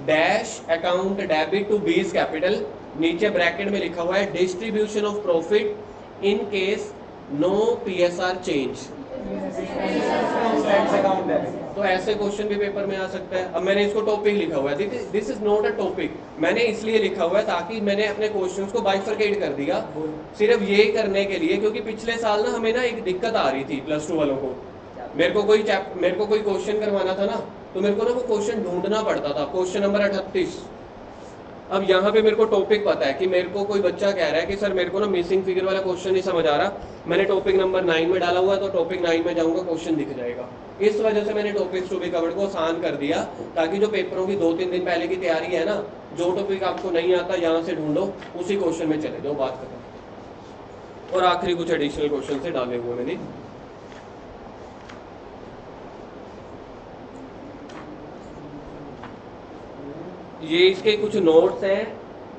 Dash account debit to B's capital, नीचे ब्रैकेट में लिखा हुआ है distribution of profit in case no PSR change. तो ऐसे क्वेश्चन भी पेपर में आ सकता है। अब मैंने इसको टॉपिक लिखा हुआ है, this is not a topic, मैंने इसलिए लिखा हुआ है ताकि मैंने अपने क्वेश्चंस को बाइफरकेट कर दिया, सिर्फ ये करने के लिए, क्योंकि पिछले साल ना हमें ना एक दिक्कत आ रही थी +2 वालों को, मेरे को कोई क्वेश्चन करवाना था ना, तो मेरे को ना वो क्वेश्चन ढूंढना पड़ता था, क्वेश्चन नंबर 38। अब यहाँ पे मेरे को टॉपिक पता है कि मेरे को कोई बच्चा कह रहा है कि सर मेरे को ना मिसिंग फिगर वाला क्वेश्चन नहीं समझ आ रहा, मैंने टॉपिक नंबर 9 में डाला हुआ है, तो टॉपिक 9 में जाऊंगा क्वेश्चन दिख जाएगा। इस वजह से मैंने टॉपिक्स टू बी कवर्ड को आसान कर दिया, ताकि जो पेपरों की 2-3 दिन पहले की तैयारी है ना, जो टॉपिक आपको नहीं आता यहाँ से ढूंढो, उसी क्वेश्चन में चले जाओ, बात खत्म। और आखिरी कुछ एडिशनल क्वेश्चन से डाले हुए मैंने, ये इसके कुछ नोट्स हैं,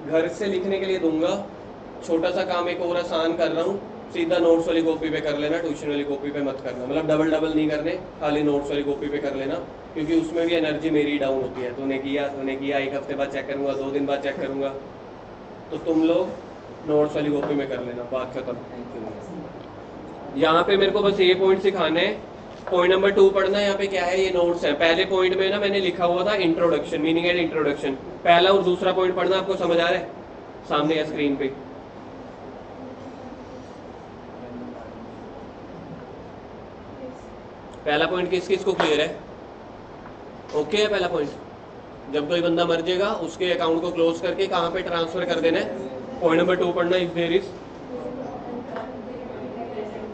घर से लिखने के लिए दूंगा। छोटा सा काम एक और आसान कर रहा हूँ, सीधा नोट्स वाली कॉपी पे कर लेना, ट्यूशन वाली कॉपी पे मत करना, मतलब डबल नहीं करने, खाली नोट्स वाली कॉपी पे कर लेना, क्योंकि उसमें भी एनर्जी मेरी डाउन होती है। तूने किया 1 हफ्ते बाद चेक करूंगा, 2 दिन बाद चेक करूंगा, तो तुम लोग नोट्स वाली कॉपी में कर लेना, बात खत्म। यहाँ पे मेरे को बस ये पॉइंट सिखाने हैं। पॉइंट नंबर 2 पढ़ना है, यहाँ पे क्या है, ये नोट्स है। पहले पॉइंट में ना मैंने लिखा हुआ था इंट्रोडक्शन, मीनिंग एंड इंट्रोडक्शन, पहला और दूसरा पॉइंट पढ़ना, आपको समझ आ रहा है, सामने है स्क्रीन पे। पहला पॉइंट किस किस को क्लियर है, ओके है पहला पॉइंट? जब कोई बंदा मर जाएगा उसके अकाउंट को क्लोज करके कहाँ पे ट्रांसफर कर देना है, पॉइंट नंबर 2 पढ़ना। इफ देयर इज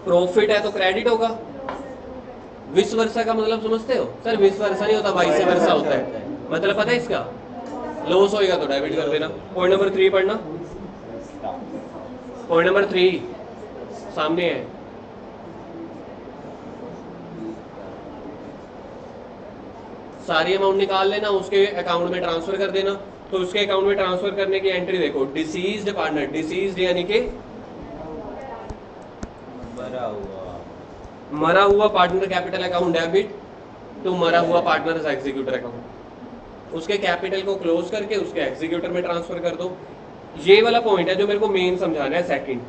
प्रॉफिट है तो क्रेडिट होगा, विस वर्सा का मतलब समझते हो सर? विस वर्सा नहीं होता, वाइस वर्सा होता है। मतलब पता है इसका? लॉस होएगा तो डेबिट कर देना। पॉइंट नंबर 3 पढ़ना। पॉइंट नंबर 3 सामने है। सारी अमाउंट निकाल लेना, उसके अकाउंट में ट्रांसफर कर देना। तो उसके अकाउंट में ट्रांसफर करने की एंट्री देखो, डिसीज्ड पार्टनर, डिसीज्ड यानी कि मरा हुआ पार्टनर कैपिटल अकाउंट डेबिट तो मरा हुआ पार्टनर एग्जीक्यूटर अकाउंट। उसके कैपिटल को क्लोज करके उसके एग्जीक्यूटर में ट्रांसफर कर दो। ये वाला पॉइंट है जो मेरे को मेन समझाना है। सेकंड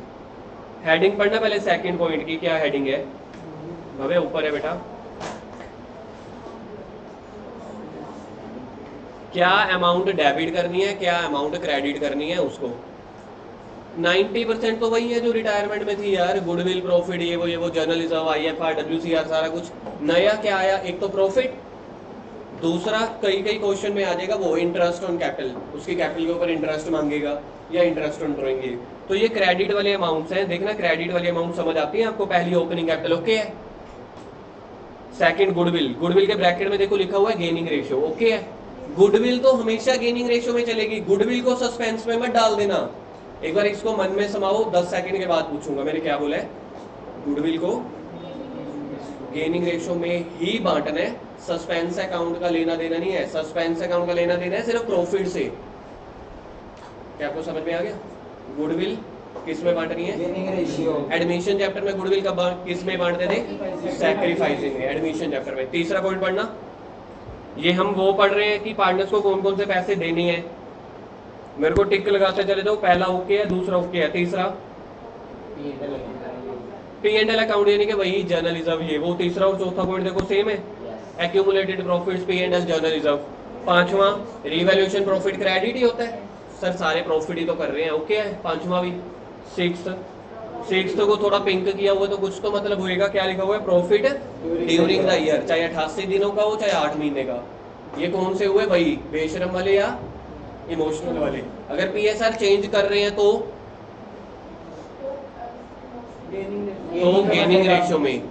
हेडिंग पढ़ना पहले, सेकंड पॉइंट की क्या हेडिंग है भवे? ऊपर है बेटा। क्या अमाउंट डेबिट करनी है, क्या अमाउंट क्रेडिट करनी है उसको। 90% तो वही है जो रिटायरमेंट में थी यार। गुडविल, प्रॉफिट, ये वो जर्नल रिजर्व, IFR, WCR, सारा कुछ। नया क्या आया? एक तो प्रॉफिट, दूसरा कई क्वेश्चन में आ जाएगा वो इंटरेस्ट ऑन कैपिटल। उसकी कैपिटल के ऊपर इंटरेस्ट मांगेगा या इंटरेस्ट ऑन ड्रॉइंग। तो ये क्रेडिट वाले अमाउंट्स हैं। देखना क्रेडिट वाले अमाउंट समझ आती है आपको? पहली ओपनिंग कैपिटल ओके है। सेकंड गुडविल, गुडविल के ब्रैकेट में देखो लिखा हुआ है गेनिंग रेशियो, ओके है। गुडविल तो हमेशा गेनिंग रेशियो में चलेगी, गुडविल को सस्पेंस में मत डाल देना। एक बार इसको मन में समाओ, 10 सेकंड के बाद पूछूंगा मैंने क्या बोला है। गुडविल को गेनिंग रेशियो में ही बांटना है, सस्पेंस अकाउंट का लेना देना नहीं है। सस्पेंस अकाउंट का लेना देना है सिर्फ प्रॉफिट से। क्या आपको समझ में आ गया? गुडविल किस में बांटनी है? Gaining ratio. एडमिशन चैप्टर में गुडविल का किस में बांटते थे? सैक्रिफाइसिंग में। एडमिशन चैप्टर में तीसरा पॉइंट पढ़ना। ये हम वो पढ़ रहे हैं कि पार्टनर्स को कौन कौन से पैसे देने हैं। मेरे को टिक लगाते चले जाओ। पहला ओके है, दूसरा ओके है, तीसरा P&L अकाउंट यानी कि वही जर्नल रिजर्व, ये वो। तीसरा और चौथा पॉइंट देखो सेम है, accumulated profits, P&L, journal reserve. पांचवा रिवैल्यूएशन प्रॉफिट क्रेडिट ही होता है सर, सारे प्रॉफिट ही तो कर रहे हैं, ओके है। पांचवा भी। सिक्स्थ को थोड़ा पिंक किया हुआ तो कुछ तो मतलब होएगा। क्या लिखा हुआ है? प्रॉफिट ड्यूरिंग द ईयर, चाहे 88 दिनों का हो चाहे 8 महीने का। ये कौन से हुए भाई? बेशरम वाले या इमोशनल वाले? अगर PSR चेंज कर रहे हैं तो गेनिंग रेशियो में।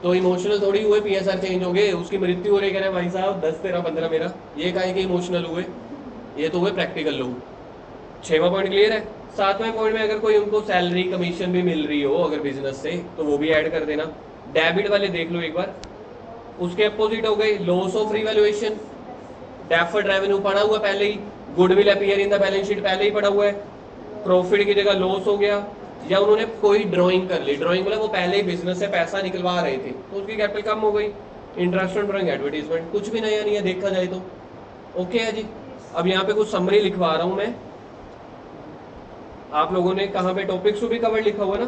तो इमोशनल थोड़ी हुए PSR चेंज हो गए, उसकी मृत्यु हो रही है भाई साहब 10, 13, 15 मेरा। ये काहे के इमोशनल हुए? ये तो हुए प्रैक्टिकल लोग। 6वां पॉइंट क्लियर है। 7वें पॉइंट में अगर कोई उनको सैलरी कमीशन भी मिल रही हो अगर बिजनेस से, तो वो भी ऐड कर देना। डेबिट वाले देख लो एक बार, उसके अपोजिट हो गए loss of revaluation. Deferred revenue पड़ा हुआ पहले ही, goodwill appear in the balance sheet पहले ही पड़ा हुआ है। प्रॉफिट की जगह लॉस हो गया, या उन्होंने कोई ड्राइंग कर ली। ड्राइंग मतलब वो पहले ही बिजनेस से पैसा निकलवा रहे थे तो उसकी कैपिटल कम हो गई। इंटरेस्ट ऑन ड्राइंग, एडवर्टीजमेंट, कुछ भी नया नहीं है देखा जाए तो, ओके है जी। अब यहाँ पे कुछ समरी लिखवा रहा हूँ मैं। आप लोगों ने कहाँ पे टॉपिक्स भी कवर लिखा हुआ ना,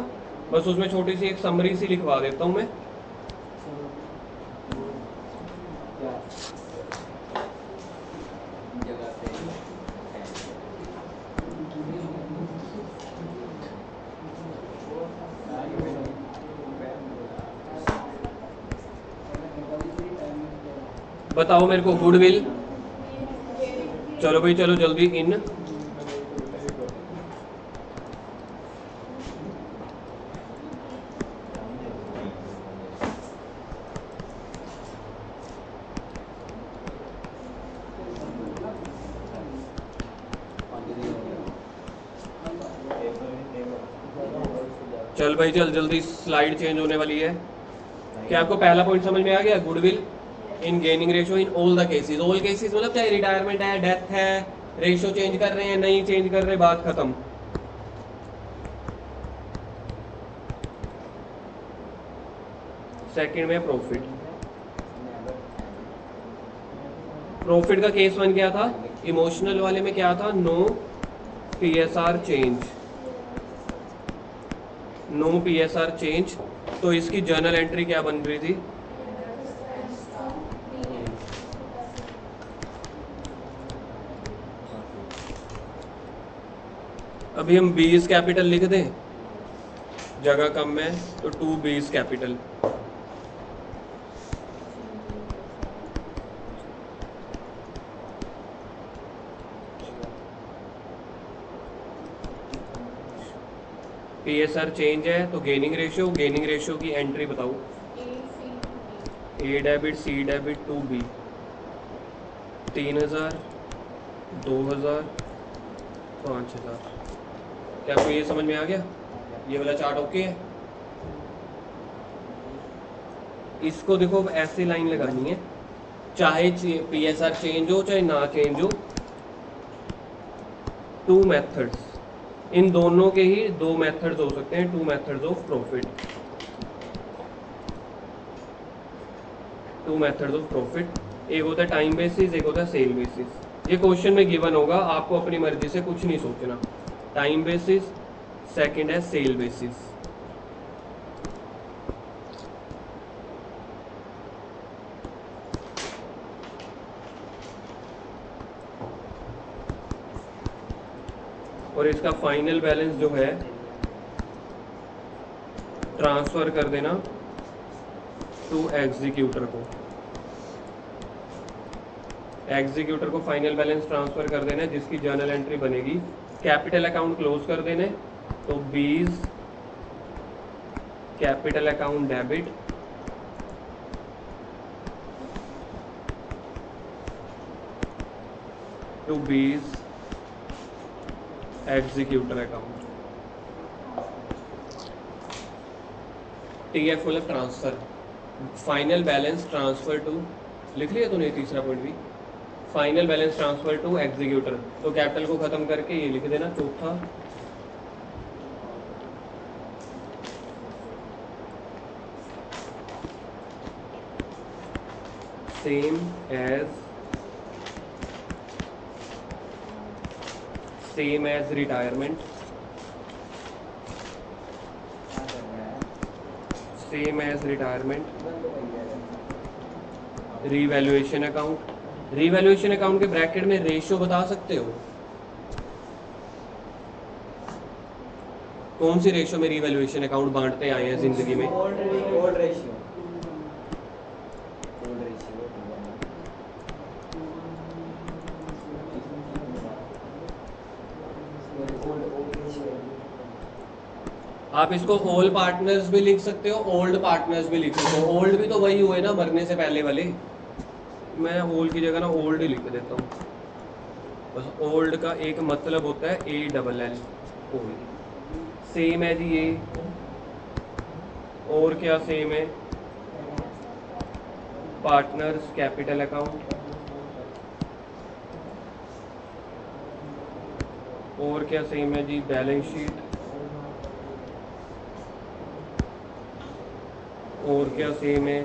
बस उसमें छोटी सी एक समरी सी लिखवा देता हूँ मैं। बताओ मेरे को गुडविल। चलो भाई चलो जल्दी इन। चल भाई चल जल्दी, स्लाइड चेंज होने वाली है। क्या आपको पहला पॉइंट समझ में आ गया? Goodwill in gaining ratio in all the cases. All cases मतलब चाहे रिटायरमेंट है, डेथ है, रेशियो चेंज कर रहे हैं, नहीं चेंज कर रहे, बात खत्म। सेकंड में प्रॉफिट। प्रॉफिट का केस 1 क्या था? इमोशनल वाले में क्या था? No PSR change, no PSR change. तो इसकी जर्नल एंट्री क्या बन रही थी? अभी हम 20 कैपिटल लिख दें, जगह कम है तो 2 20 कैपिटल। PSR चेंज है तो गेनिंग रेशियो की एंट्री बताओ। A debit C debit to B 3000 2000 5000। क्या आपको ये समझ में आ गया? ये वाला चार्ट ओके है? इसको देखो अब ऐसी लाइन लगानी है, चाहे पीएसआर चेंज हो चाहे ना चेंज हो, टू मेथड्स, इन दोनों के ही दो मेथड्स हो सकते हैं, two methods of profit, two methods of profit. एक होता है टाइम बेसिस, एक होता है सेल बेसिस। ये क्वेश्चन में गिवन होगा, आपको अपनी मर्जी से कुछ नहीं सोचना। टाइम बेसिस, सेकंड है सेल बेसिस। और इसका फाइनल बैलेंस जो है ट्रांसफर कर देना टू एग्जीक्यूटर को। एग्जीक्यूटर को फाइनल बैलेंस ट्रांसफर कर देना है, जिसकी जर्नल एंट्री बनेगी। कैपिटल अकाउंट क्लोज कर देने, तो 20 capital account debit, to 20 executor account. TF मतलब transfer, final balance transfer to, लिख लिया तूने तीसरा पॉइंट भी, final balance transfer to executor. तो कैपिटल को खत्म करके ये लिख देना चौथा, same as retirement, same as retirement, revaluation account. Revaluation account के ब्रैकेट में रेशियो बता सकते हो? कौन सी रेशियो में रीवैल्यूएशन अकाउंट बांटते आए हैं जिंदगी में? Old ratio. आप इसको होल पार्टनर्स भी लिख सकते हो, ओल्ड पार्टनर्स भी लिख सकते हो। ओल्ड भी तो वही हुए ना, मरने से पहले वाले। मैं होल की जगह ना ओल्ड ही लिख देता हूँ। बस ओल्ड का एक मतलब होता है ALL, ओल्ड। सेम है जी ये, और क्या सेम है? पार्टनर्स कैपिटल अकाउंट, और क्या सेम है जी? बैलेंस शीट, और क्या सेम है?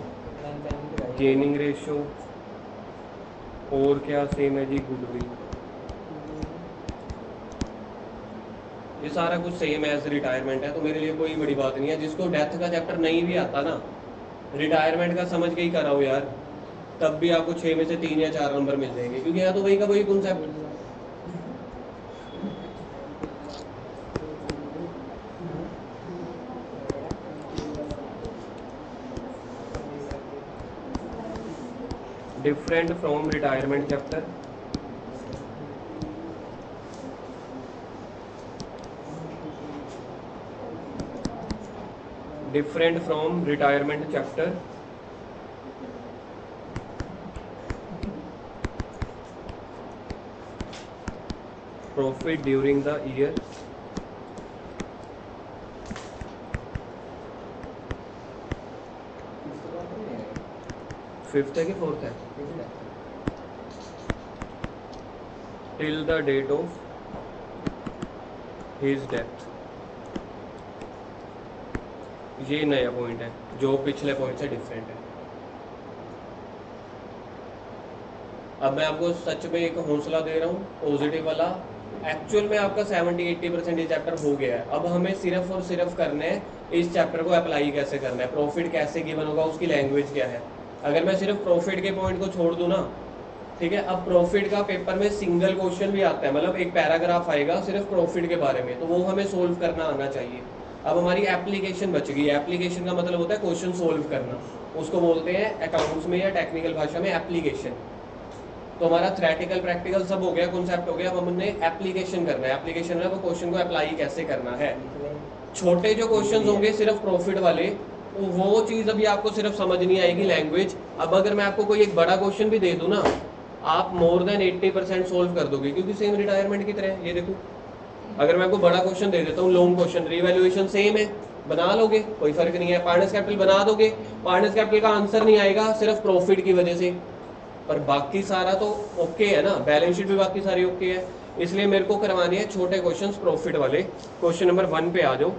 गेनिंग रेशियो, और क्या सेम है जी? गुडविल। ये सारा कुछ सेम एज रिटायरमेंट है, तो मेरे लिए कोई बड़ी बात नहीं है। जिसको डेथ का चैप्टर नहीं भी आता ना, रिटायरमेंट का समझ के ही कराओ यार, तब भी आपको 6 में से 3 या 4 नंबर मिल जाएंगे, क्योंकि यहाँ तो वही का वही concept. Different from retirement chapter, different from retirement chapter, profit during the year, fifth है कि फोर्थ है? Till the date of his death. ये नया पॉइंट है जो पिछले पॉइंट से डिफरेंट है। अब मैं आपको सच में एक हौसला दे रहा हूँ पॉजिटिव वाला, एक्चुअल में आपका 70-80% ये चैप्टर हो गया है। अब हमें सिर्फ और सिर्फ करना है इस चैप्टर को अप्लाई कैसे करना है, प्रॉफिट कैसे गिवन होगा, उसकी लैंग्वेज क्या है। अगर मैं सिर्फ प्रॉफिट के पॉइंट को छोड़ दूँ ना, ठीक है, अब प्रॉफिट का पेपर में सिंगल क्वेश्चन भी आता है, मतलब एक पैराग्राफ आएगा सिर्फ प्रॉफिट के बारे में, तो वो हमें सोल्व करना आना चाहिए। अब हमारी एप्लीकेशन बच गई। एप्लीकेशन का मतलब होता है क्वेश्चन सोल्व करना, उसको बोलते हैं अकाउंट्स में या टेक्निकल भाषा में एप्लीकेशन। तो हमारा थ्योरेटिकल प्रैक्टिकल सब हो गया, कॉन्सेप्ट हो गया, अब हमने एप्लीकेशन करना है। एप्लीकेशन है वो क्वेश्चन को अप्लाई कैसे करना है। छोटे जो क्वेश्चंस होंगे सिर्फ प्रॉफिट वाले, वो चीज़ अभी आपको सिर्फ समझ नहीं आएगी लैंग्वेज। अब अगर मैं आपको कोई एक बड़ा क्वेश्चन भी दे दूँ ना, आप मोर देन 80% सोल्व कर दोगे, क्योंकि सेम रिटायरमेंट की तरह है। ये देखो, अगर मैं आपको बड़ा क्वेश्चन दे देता हूँ, लॉन्ग क्वेश्चन, रीवैल्यूएशन सेम है, बना लोगे, कोई फर्क नहीं है। पार्टनर्स कैपिटल बना दोगे, पार्टनर्स कैपिटल का आंसर नहीं आएगा सिर्फ प्रॉफिट की वजह से, पर बाकी सारा तो ओके है ना, बैलेंस शीट भी बाकी सारी ओके है। इसलिए मेरे को करवाने हैं छोटे क्वेश्चंस प्रॉफिट वाले। क्वेश्चन नंबर 1 पे आ जाओ।